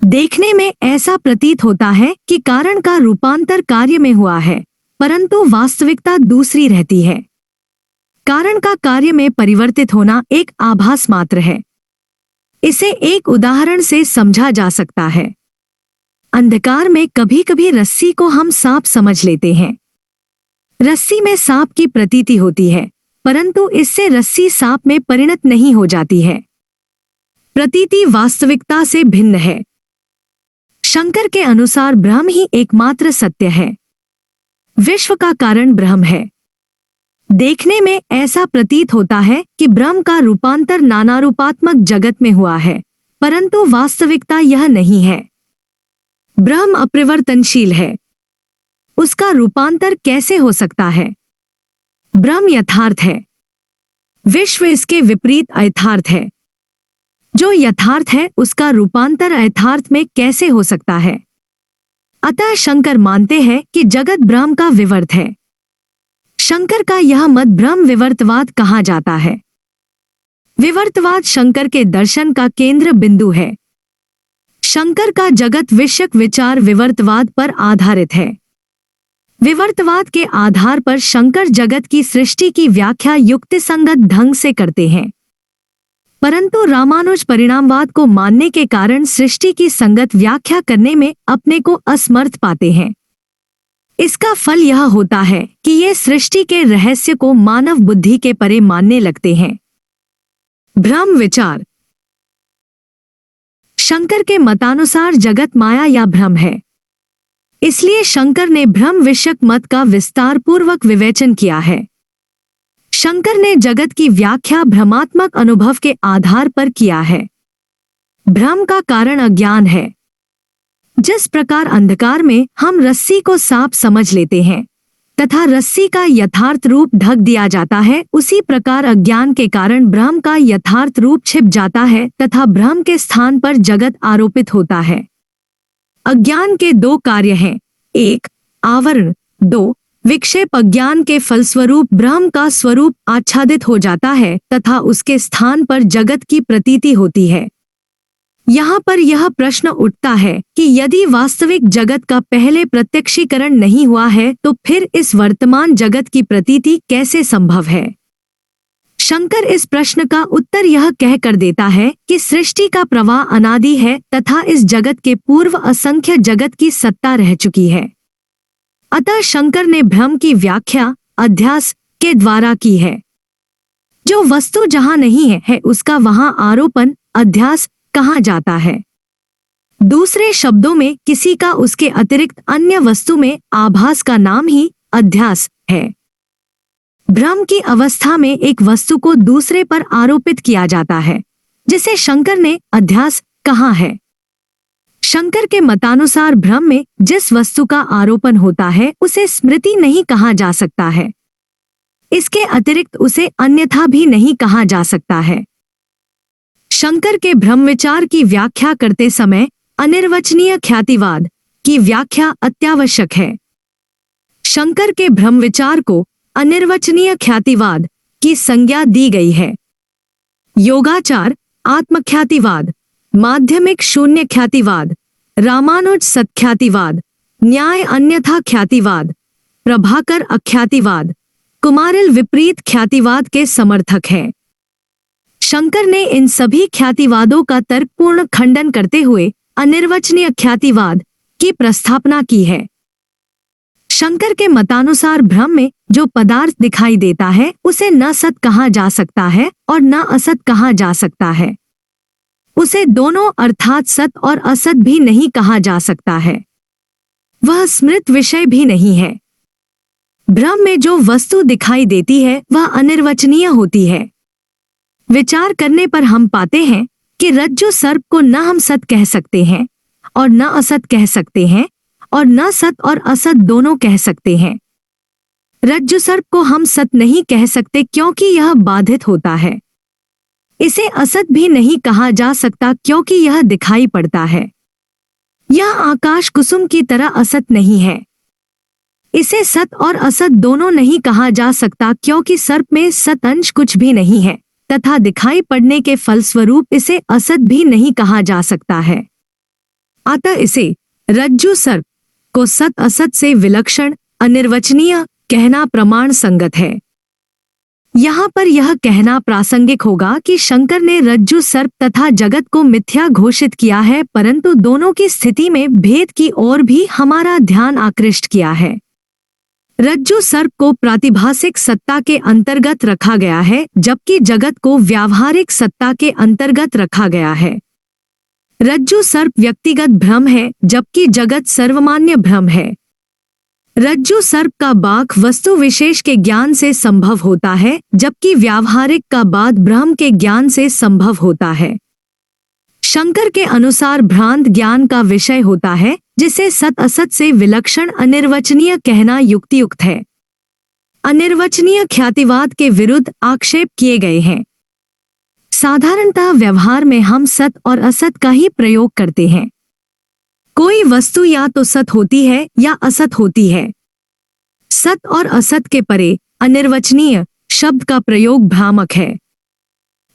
देखने में ऐसा प्रतीत होता है कि कारण का रूपांतर कार्य में हुआ है, परंतु वास्तविकता दूसरी रहती है। कारण का कार्य में परिवर्तित होना एक आभास मात्र है। इसे एक उदाहरण से समझा जा सकता है। अंधकार में कभी कभी रस्सी को हम सांप समझ लेते हैं। रस्सी में सांप की प्रतीति होती है, परंतु इससे रस्सी सांप में परिणत नहीं हो जाती है। प्रतीति वास्तविकता से भिन्न है। शंकर के अनुसार ब्रह्म ही एकमात्र सत्य है। विश्व का कारण ब्रह्म है। देखने में ऐसा प्रतीत होता है कि ब्रह्म का रूपांतर नानारूपात्मक जगत में हुआ है, परंतु वास्तविकता यह नहीं है। ब्रह्म अपरिवर्तनशील है। उसका रूपांतर कैसे हो सकता है? ब्रह्म यथार्थ है। विश्व इसके विपरीत अयथार्थ है। जो यथार्थ है उसका रूपांतर अयथार्थ में कैसे हो सकता है? अतः शंकर मानते हैं कि जगत ब्रह्म का विवर्त है। शंकर का यह मत ब्रह्म विवर्तवाद कहा जाता है। विवर्तवाद शंकर के दर्शन का केंद्र बिंदु है। शंकर का जगत विषयक विचार विवर्तवाद पर आधारित है। विवर्तवाद के आधार पर शंकर जगत की सृष्टि की व्याख्या युक्तिसंगत ढंग से करते हैं, परंतु रामानुज परिणामवाद को मानने के कारण सृष्टि की संगत व्याख्या करने में अपने को असमर्थ पाते हैं। इसका फल यह होता है कि ये सृष्टि के रहस्य को मानव बुद्धि के परे मानने लगते हैं। भ्रम विचार। शंकर के मतानुसार जगत माया या भ्रम है, इसलिए शंकर ने भ्रम विषयक मत का विस्तार पूर्वक विवेचन किया है। शंकर ने जगत की व्याख्या भ्रमात्मक अनुभव के आधार पर किया है। भ्रम का कारण अज्ञान है। जिस प्रकार अंधकार में हम रस्सी को सांप समझ लेते हैं तथा रस्सी का यथार्थ रूप ढक दिया जाता है, उसी प्रकार अज्ञान के कारण भ्रम का यथार्थ रूप छिप जाता है तथा भ्रम के स्थान पर जगत आरोपित होता है। अज्ञान के दो कार्य हैं, एक आवरण, दो विक्षेप। अज्ञान के फलस्वरूप भ्रम का स्वरूप आच्छादित हो जाता है तथा उसके स्थान पर जगत की प्रतीति होती है। यहाँ पर यह प्रश्न उठता है कि यदि वास्तविक जगत का पहले प्रत्यक्षीकरण नहीं हुआ है तो फिर इस वर्तमान जगत की प्रतीति कैसे संभव है। शंकर इस प्रश्न का उत्तर यह कह कर देता है कि सृष्टि का प्रवाह अनादि है तथा इस जगत के पूर्व असंख्य जगत की सत्ता रह चुकी है। अतः शंकर ने भ्रम की व्याख्या अध्यास के द्वारा की है। जो वस्तु जहाँ नहीं है उसका वहाँ आरोपण अध्यास कहा जाता है। दूसरे शब्दों में किसी का उसके अतिरिक्त अन्य वस्तु में आभास का नाम ही अध्यास है। भ्रम की अवस्था में एक वस्तु को दूसरे पर आरोपित किया जाता है, जिसे शंकर ने अध्यास कहा है। शंकर के मतानुसार भ्रम में जिस वस्तु का आरोपण होता है उसे स्मृति नहीं कहा जा सकता है। इसके अतिरिक्त उसे अन्यथा भी नहीं कहा जा सकता है। शंकर के भ्रम विचार की व्याख्या करते समय अनिर्वचनीय ख्यातिवाद की व्याख्या अत्यावश्यक है। शंकर के भ्रम विचार को अनिर्वचनीय ख्यातिवाद की संज्ञा दी गई है। योगाचार आत्मख्यातिवाद, माध्यमिक शून्य ख्यातिवाद, रामानुज सत्ख्यातिवाद, न्याय अन्यथा ख्यातिवाद, प्रभाकर अख्यातिवाद, कुमारिल विपरीत ख्यातिवाद के समर्थक हैं। शंकर ने इन सभी ख्यातिवादों का तर्कपूर्ण खंडन करते हुए अनिर्वचनीय ख्यातिवाद की प्रस्थापना की है। शंकर के मतानुसार भ्रम में जो पदार्थ दिखाई देता है उसे न सत कहा जा सकता है और न असत कहा जा सकता है। उसे दोनों अर्थात सत और असत भी नहीं कहा जा सकता है। वह स्मृत विषय भी नहीं है। भ्रम में जो वस्तु दिखाई देती है वह अनिर्वचनीय होती है। विचार करने पर हम पाते हैं कि रज्जु सर्प को न हम सत कह सकते हैं और न असत कह सकते हैं और न सत और असत दोनों कह सकते हैं। रज्जु सर्प को हम सत नहीं कह सकते क्योंकि यह बाधित होता है। इसे असत भी नहीं कहा जा सकता क्योंकि यह दिखाई पड़ता है। यह आकाश कुसुम की तरह असत नहीं है। इसे सत और असत दोनों नहीं कहा जा सकता क्योंकि सर्प में सत अंश कुछ भी नहीं है तथा दिखाई पड़ने के फलस्वरूप इसे असत भी नहीं कहा जा सकता है। अतः इसे रज्जु सर्प को सत असत से विलक्षण अनिर्वचनीय कहना प्रमाण संगत है। यहाँ पर यह कहना प्रासंगिक होगा कि शंकर ने रज्जु सर्प तथा जगत को मिथ्या घोषित किया है, परंतु दोनों की स्थिति में भेद की ओर भी हमारा ध्यान आकृष्ट किया है। रज्जु सर्प को प्रातिभासिक सत्ता के अंतर्गत रखा गया है जबकि जगत को व्यावहारिक सत्ता के अंतर्गत रखा गया है। रज्जु सर्प व्यक्तिगत भ्रम है जबकि जगत सर्वमान्य भ्रम है। रज्जु सर्प का बाख वस्तु विशेष के ज्ञान से संभव होता है जबकि व्यावहारिक का बाध भ्रम के ज्ञान से संभव होता है। शंकर के अनुसार भ्रांत ज्ञान का विषय होता है जिसे सत असत से विलक्षण अनिर्वचनीय कहना युक्तियुक्त है। अनिर्वचनीय ख्यातिवाद के विरुद्ध आक्षेप किए गए हैं। साधारणतः व्यवहार में हम सत और असत का ही प्रयोग करते हैं। कोई वस्तु या तो सत होती है या असत होती है। सत और असत के परे अनिर्वचनीय शब्द का प्रयोग भ्रामक है।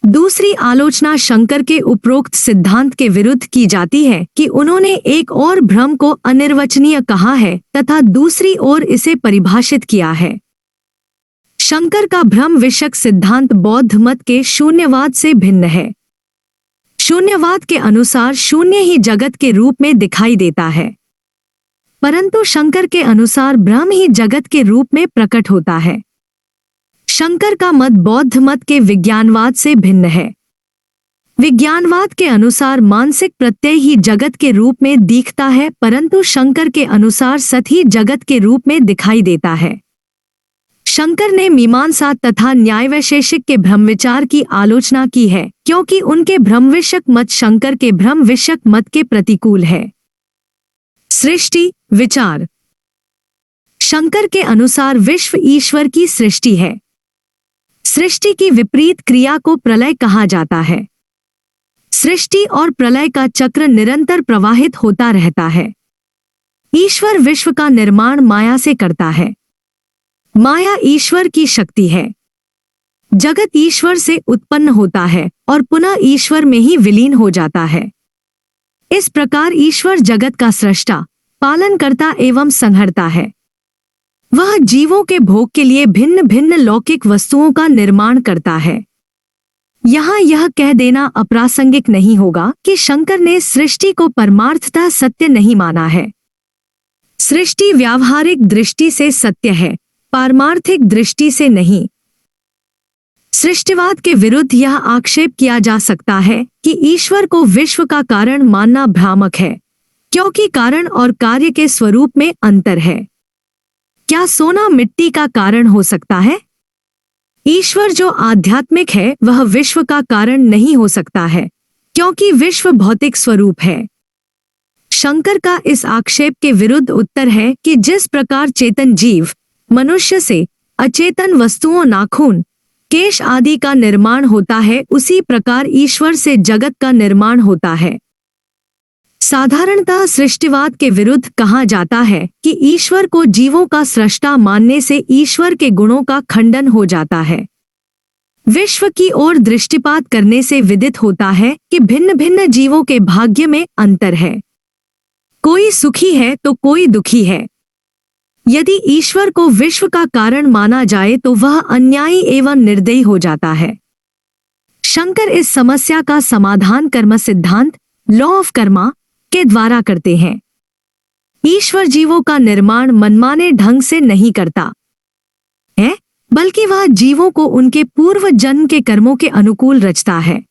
दूसरी आलोचना शंकर के उपरोक्त सिद्धांत के विरुद्ध की जाती है कि उन्होंने एक और भ्रम को अनिर्वचनीय कहा है तथा दूसरी ओर इसे परिभाषित किया है। शंकर का भ्रम विषयक सिद्धांत बौद्ध मत के शून्यवाद से भिन्न है। शून्यवाद के अनुसार शून्य ही जगत के रूप में दिखाई देता है, परंतु शंकर के अनुसार ब्रह्म ही जगत के रूप में प्रकट होता है। शंकर का मत बौद्ध मत के विज्ञानवाद से भिन्न है। विज्ञानवाद के अनुसार मानसिक प्रत्यय ही जगत के रूप में दिखता है, परंतु शंकर के अनुसार सत ही जगत के रूप में दिखाई देता है। शंकर ने मीमांसा तथा न्यायवैशेषिक के ब्रह्मविचार की आलोचना की है, क्योंकि उनके ब्रह्मविषयक मत शंकर के ब्रह्मविषयक मत के प्रतिकूल है। सृष्टि विचार। शंकर के अनुसार विश्व ईश्वर की सृष्टि है। सृष्टि की विपरीत क्रिया को प्रलय कहा जाता है। सृष्टि और प्रलय का चक्र निरंतर प्रवाहित होता रहता है। ईश्वर विश्व का निर्माण माया से करता है। माया ईश्वर की शक्ति है। जगत ईश्वर से उत्पन्न होता है और पुनः ईश्वर में ही विलीन हो जाता है। इस प्रकार ईश्वर जगत का सृष्टा, पालनकर्ता एवं संहर्ता है। वह जीवों के भोग के लिए भिन्न भिन्न लौकिक वस्तुओं का निर्माण करता है। यहाँ यह कह देना अप्रासंगिक नहीं होगा कि शंकर ने सृष्टि को परमार्थतः सत्य नहीं माना है। सृष्टि व्यावहारिक दृष्टि से सत्य है, पारमार्थिक दृष्टि से नहीं। सृष्टिवाद के विरुद्ध यह आक्षेप किया जा सकता है कि ईश्वर को विश्व का कारण मानना भ्रामक है, क्योंकि कारण और कार्य के स्वरूप में अंतर है। क्या सोना मिट्टी का कारण हो सकता है? ईश्वर जो आध्यात्मिक है वह विश्व का कारण नहीं हो सकता है, क्योंकि विश्व भौतिक स्वरूप है। शंकर का इस आक्षेप के विरुद्ध उत्तर है कि जिस प्रकार चेतन जीव मनुष्य से अचेतन वस्तुओं नाखून, केश आदि का निर्माण होता है, उसी प्रकार ईश्वर से जगत का निर्माण होता है। साधारणतः सृष्टिवाद के विरुद्ध कहा जाता है कि ईश्वर को जीवों का सृष्टा मानने से ईश्वर के गुणों का खंडन हो जाता है। विश्व की ओर दृष्टिपात करने से विदित होता है कि भिन्न भिन्न जीवों के भाग्य में अंतर है। कोई सुखी है तो कोई दुखी है। यदि ईश्वर को विश्व का कारण माना जाए तो वह अन्यायी एवं निर्दयी हो जाता है। शंकर इस समस्या का समाधान कर्म सिद्धांत, लॉ ऑफ कर्मा, के द्वारा करते हैं। ईश्वर जीवों का निर्माण मनमाने ढंग से नहीं करता है, बल्कि वह जीवों को उनके पूर्व जन्म के कर्मों के अनुकूल रचता है।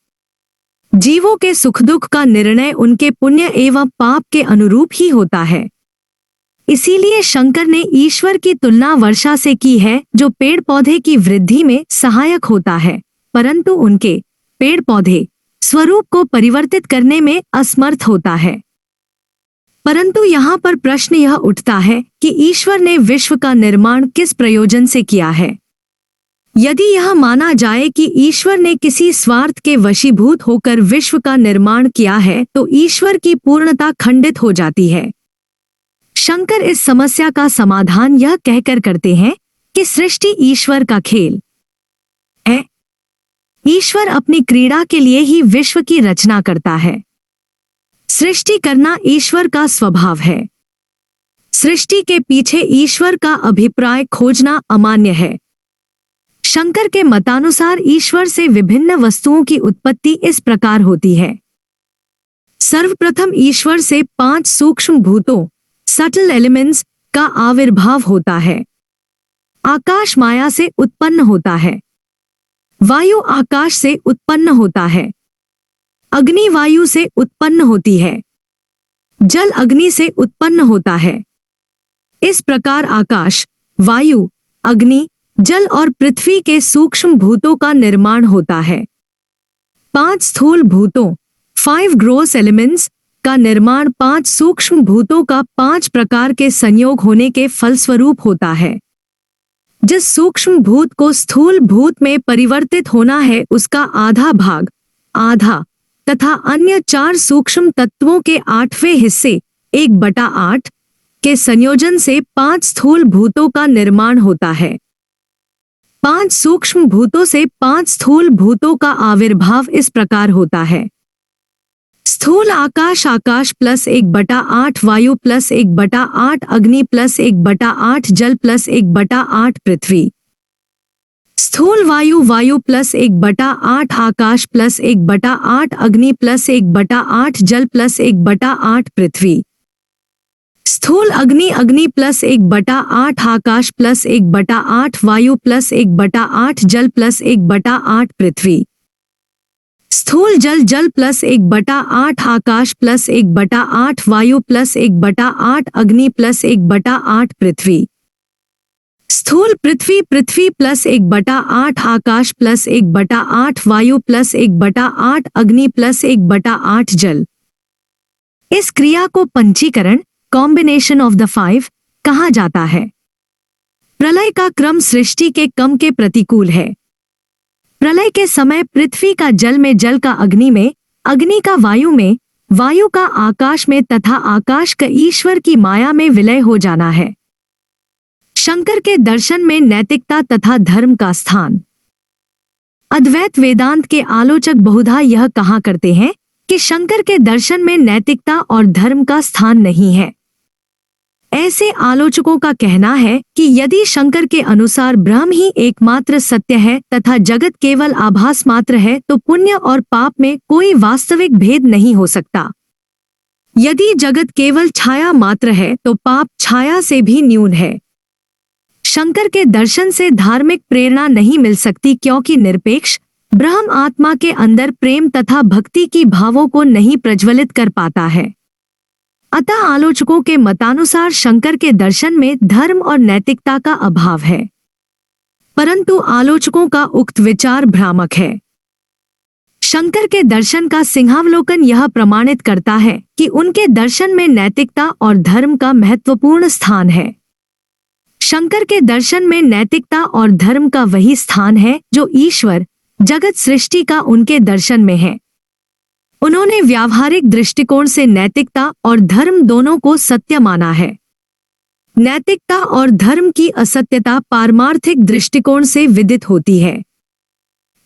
जीवों के सुख दुख का निर्णय उनके पुण्य एवं पाप के अनुरूप ही होता है। इसीलिए शंकर ने ईश्वर की तुलना वर्षा से की है, जो पेड़ पौधे की वृद्धि में सहायक होता है, परंतु उनके पेड़ पौधे स्वरूप को परिवर्तित करने में असमर्थ होता है। परंतु यहाँ पर प्रश्न यह उठता है कि ईश्वर ने विश्व का निर्माण किस प्रयोजन से किया है। यदि यह माना जाए कि ईश्वर ने किसी स्वार्थ के वशीभूत होकर विश्व का निर्माण किया है, तो ईश्वर की पूर्णता खंडित हो जाती है। शंकर इस समस्या का समाधान यह कहकर करते हैं कि सृष्टि ईश्वर का खेल है। ईश्वर अपनी क्रीड़ा के लिए ही विश्व की रचना करता है। सृष्टि करना ईश्वर का स्वभाव है। सृष्टि के पीछे ईश्वर का अभिप्राय खोजना अमान्य है। शंकर के मतानुसार ईश्वर से विभिन्न वस्तुओं की उत्पत्ति इस प्रकार होती है। सर्वप्रथम ईश्वर से 5 सूक्ष्म भूतों, सटल एलिमेंट्स, का आविर्भाव होता है। आकाश माया से उत्पन्न होता है। वायु आकाश से उत्पन्न होता है। अग्नि वायु से उत्पन्न होती है। जल अग्नि से उत्पन्न होता है। इस प्रकार आकाश, वायु, अग्नि, जल और पृथ्वी के सूक्ष्म भूतों का निर्माण होता है। 5 स्थूल भूतों, 5 ग्रॉस एलिमेंट्स, का निर्माण 5 सूक्ष्म भूतों का 5 प्रकार के संयोग होने के फलस्वरूप होता है। जिस सूक्ष्म भूत को स्थूल भूत में परिवर्तित होना है, उसका आधा भाग, आधा, तथा अन्य 4 सूक्ष्म तत्वों के 8वें हिस्से, 1/8 के संयोजन से 5 स्थूल भूतों का निर्माण होता है। 5 सूक्ष्म भूतों से 5 स्थूल भूतों का आविर्भाव इस प्रकार होता है। स्थूल आकाश, आकाश प्लस 1/8 वायु प्लस 1/8 अग्नि प्लस 1/8 जल प्लस 1/8 पृथ्वी। स्थूल वायु, वायु प्लस 1/8 आकाश प्लस 1/8 अग्नि प्लस 1/8 जल प्लस 1/8 पृथ्वी। स्थूल अग्नि, अग्नि प्लस 1/8 आकाश प्लस 1/8 वायु प्लस 1/8 जल प्लस 1/8 पृथ्वी। स्थूल जल, जल प्लस 1/8 आकाश प्लस 1/8 वायु प्लस 1/8 अग्नि प्लस 1/8 पृथ्वी। स्थूल पृथ्वी, पृथ्वी प्लस 1/8 आकाश प्लस 1/8 वायु प्लस 1/8 अग्नि प्लस 1/8 जल। इस क्रिया को पंचीकरण, कॉम्बिनेशन ऑफ द 5 कहा जाता है। प्रलय का क्रम सृष्टि के क्रम के प्रतिकूल है। प्रलय के समय पृथ्वी का जल में, जल का अग्नि में, अग्नि का वायु में, वायु का आकाश में तथा आकाश का ईश्वर की माया में विलय हो जाना है। शंकर के दर्शन में नैतिकता तथा धर्म का स्थान। अद्वैत वेदांत के आलोचक बहुधा यह कहा करते हैं कि शंकर के दर्शन में नैतिकता और धर्म का स्थान नहीं है। ऐसे आलोचकों का कहना है कि यदि शंकर के अनुसार ब्रह्म ही एकमात्र सत्य है तथा जगत केवल आभास मात्र है, तो पुण्य और पाप में कोई वास्तविक भेद नहीं हो सकता। यदि जगत केवल छाया मात्र है, तो पाप छाया से भी न्यून है। शंकर के दर्शन से धार्मिक प्रेरणा नहीं मिल सकती, क्योंकि निरपेक्ष ब्रह्म आत्मा के अंदर प्रेम तथा भक्ति की भावों को नहीं प्रज्वलित कर पाता है। अतः आलोचकों के मतानुसार शंकर के दर्शन में धर्म और नैतिकता का अभाव है। परंतु आलोचकों का उक्त विचार भ्रामक है। शंकर के दर्शन का सिंहावलोकन यह प्रमाणित करता है कि उनके दर्शन में नैतिकता और धर्म का महत्वपूर्ण स्थान है। शंकर के दर्शन में नैतिकता और धर्म का वही स्थान है जो ईश्वर, जगत सृष्टि का उनके दर्शन में है। उन्होंने व्यावहारिक दृष्टिकोण से नैतिकता और धर्म दोनों को सत्य माना है। नैतिकता और धर्म की असत्यता पारमार्थिक दृष्टिकोण से विदित होती है।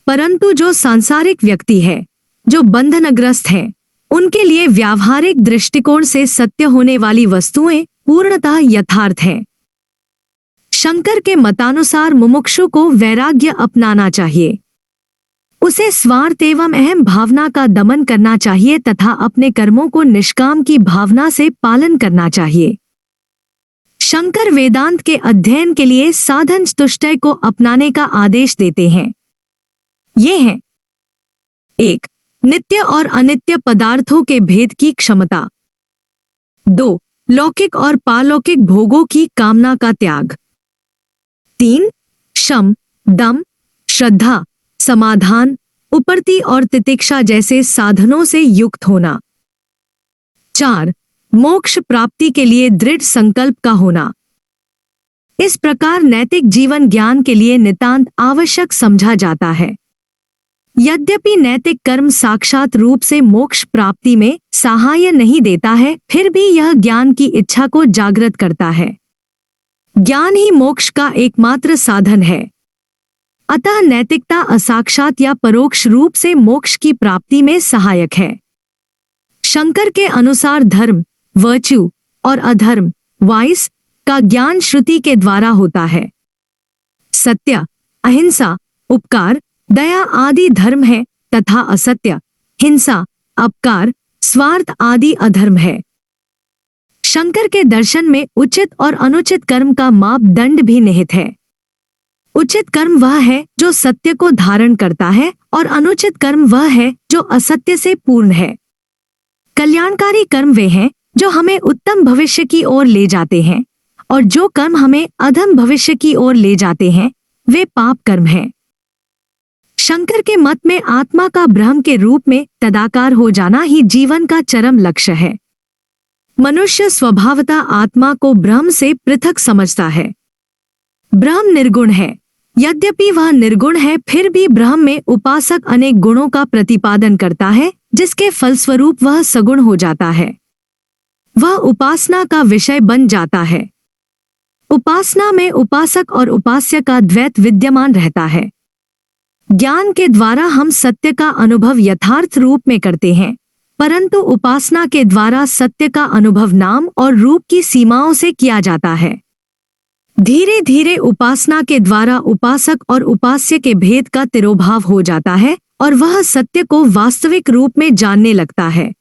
परंतु जो सांसारिक व्यक्ति है, जो बंधनग्रस्त है, उनके लिए व्यावहारिक दृष्टिकोण से सत्य होने वाली वस्तुएं पूर्णतः यथार्थ हैं। शंकर के मतानुसार मुमुक्षु को वैराग्य अपनाना चाहिए। उसे स्वार्थ एवं अहम भावना का दमन करना चाहिए तथा अपने कर्मों को निष्काम की भावना से पालन करना चाहिए। शंकर वेदांत के अध्ययन के लिए साधन चतुष्टय को अपनाने का आदेश देते हैं। ये हैं: 1. नित्य और अनित्य पदार्थों के भेद की क्षमता। 2. लौकिक और पारलौकिक भोगों की कामना का त्याग। 3. शम, दम, श्रद्धा, समाधान, उपरति और तितिक्षा जैसे साधनों से युक्त होना। 4. मोक्ष प्राप्ति के लिए दृढ़ संकल्प का होना। इस प्रकार नैतिक जीवन ज्ञान के लिए नितांत आवश्यक समझा जाता है। यद्यपि नैतिक कर्म साक्षात रूप से मोक्ष प्राप्ति में सहाय नहीं देता है, फिर भी यह ज्ञान की इच्छा को जागृत करता है। ज्ञान ही मोक्ष का एकमात्र साधन है। अतः नैतिकता असाक्षात या परोक्ष रूप से मोक्ष की प्राप्ति में सहायक है। शंकर के अनुसार धर्म, वर्च्यू और अधर्म, वाइस का ज्ञान श्रुति के द्वारा होता है। सत्य, अहिंसा, उपकार, दया आदि धर्म है तथा असत्य, हिंसा, अपकार, स्वार्थ आदि अधर्म है। शंकर के दर्शन में उचित और अनुचित कर्म का मापदंड भी निहित है। उचित कर्म वह है जो सत्य को धारण करता है और अनुचित कर्म वह है जो असत्य से पूर्ण है। कल्याणकारी कर्म वे हैं जो हमें उत्तम भविष्य की ओर ले जाते हैं, और जो कर्म हमें अधम भविष्य की ओर ले जाते हैं वे पाप कर्म हैं। शंकर के मत में आत्मा का ब्रह्म के रूप में तदाकार हो जाना ही जीवन का चरम लक्ष्य है। मनुष्य स्वभावतः आत्मा को ब्रह्म से पृथक समझता है। ब्रह्म निर्गुण है। यद्यपि वह निर्गुण है, फिर भी ब्रह्म में उपासक अनेक गुणों का प्रतिपादन करता है, जिसके फलस्वरूप वह सगुण हो जाता है। वह उपासना का विषय बन जाता है। उपासना में उपासक और उपास्य का द्वैत विद्यमान रहता है। ज्ञान के द्वारा हम सत्य का अनुभव यथार्थ रूप में करते हैं, परंतु उपासना के द्वारा सत्य का अनुभव नाम और रूप की सीमाओं से किया जाता है। धीरे धीरे उपासना के द्वारा उपासक और उपास्य के भेद का तिरोभाव हो जाता है और वह सत्य को वास्तविक रूप में जानने लगता है।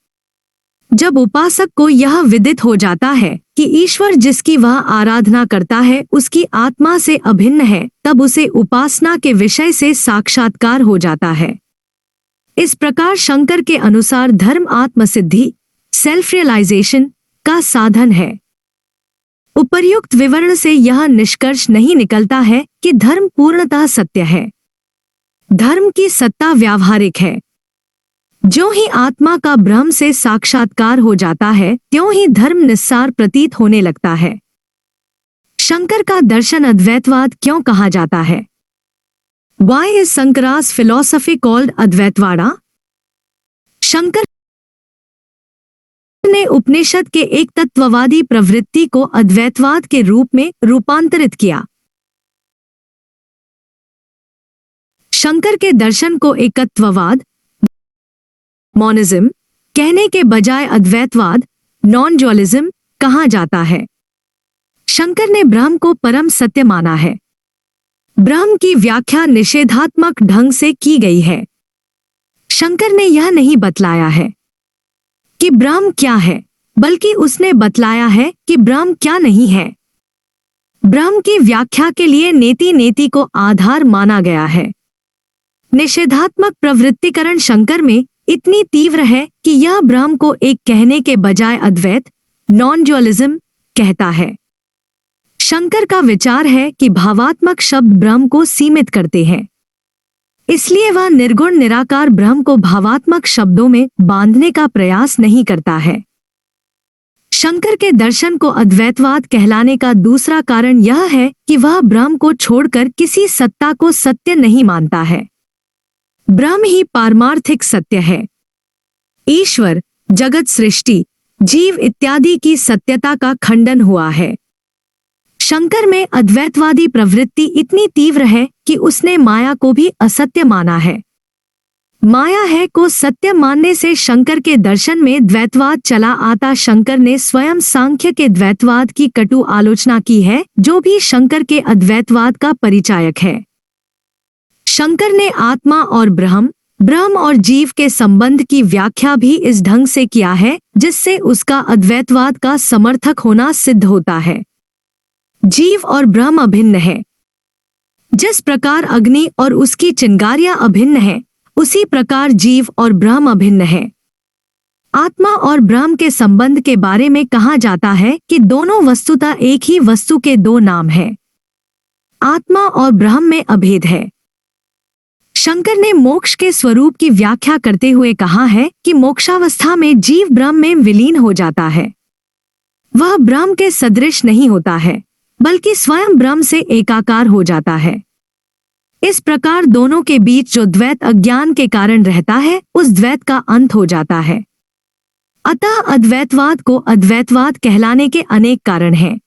जब उपासक को यह विदित हो जाता है कि ईश्वर जिसकी वह आराधना करता है उसकी आत्मा से अभिन्न है, तब उसे उपासना के विषय से साक्षात्कार हो जाता है। इस प्रकार शंकर के अनुसार धर्म आत्मसिद्धि, सेल्फ रियलाइजेशन का साधन है। उपर्युक्त विवरण से यह निष्कर्ष नहीं निकलता है कि धर्म पूर्णतः सत्य है। धर्म की सत्ता व्यावहारिक है। जो ही आत्मा का ब्रह्म से साक्षात्कार हो जाता है, त्यों ही धर्म निस्सार प्रतीत होने लगता है। शंकर का दर्शन अद्वैतवाद क्यों कहा जाता है? Why is Shankara's philosophy called अद्वैतवादा? Shankar ने उपनिषद के एक तत्ववादी प्रवृत्ति को अद्वैतवाद के रूप में रूपांतरित किया। शंकर के दर्शन को एकत्ववाद, मोनिज्म कहने के बजाय अद्वैतवाद, नॉन ड्युअलिज्म कहा जाता है। शंकर ने ब्रह्म को परम सत्य माना है। ब्रह्म की व्याख्या निषेधात्मक ढंग से की गई है। शंकर ने यह नहीं बतलाया है कि ब्रह्म क्या है, बल्कि उसने बतलाया है कि ब्रह्म क्या नहीं है। ब्रह्म की व्याख्या के लिए नेति नेति को आधार माना गया है। निषेधात्मक प्रवृत्तिकरण शंकर में इतनी तीव्र है कि यह ब्रह्म को एक कहने के बजाय अद्वैत, नॉन ड्युअलिज्म कहता है। शंकर का विचार है कि भावात्मक शब्द ब्रह्म को सीमित करते हैं, इसलिए वह निर्गुण निराकार ब्रह्म को भावात्मक शब्दों में बांधने का प्रयास नहीं करता है। शंकर के दर्शन को अद्वैतवाद कहलाने का दूसरा कारण यह है कि वह ब्रह्म को छोड़कर किसी सत्ता को सत्य नहीं मानता है। ब्रह्म ही पारमार्थिक सत्य है। ईश्वर, जगत सृष्टि, जीव इत्यादि की सत्यता का खंडन हुआ है। शंकर में अद्वैतवादी प्रवृत्ति इतनी तीव्र है कि उसने माया को भी असत्य माना है। माया है को सत्य मानने से शंकर के दर्शन में द्वैतवाद चला आता। शंकर ने स्वयं सांख्य के द्वैतवाद की कटु आलोचना की है, जो भी शंकर के अद्वैतवाद का परिचायक है। शंकर ने आत्मा और ब्रह्म और जीव के संबंध की व्याख्या भी इस ढंग से किया है जिससे उसका अद्वैतवाद का समर्थक होना सिद्ध होता है। जीव और ब्रह्म अभिन्न है। जिस प्रकार अग्नि और उसकी चिंगारियां अभिन्न है, उसी प्रकार जीव और ब्रह्म अभिन्न है। आत्मा और ब्रह्म के संबंध के बारे में कहा जाता है कि दोनों वस्तुतः एक ही वस्तु के दो नाम हैं। आत्मा और ब्रह्म में अभेद है। शंकर ने मोक्ष के स्वरूप की व्याख्या करते हुए कहा है कि मोक्षावस्था में जीव ब्रह्म में विलीन हो जाता है। वह ब्रह्म के सदृश नहीं होता है, बल्कि स्वयं ब्रह्म से एकाकार हो जाता है। इस प्रकार दोनों के बीच जो द्वैत अज्ञान के कारण रहता है, उस द्वैत का अंत हो जाता है। अतः अद्वैतवाद को अद्वैतवाद कहलाने के अनेक कारण हैं।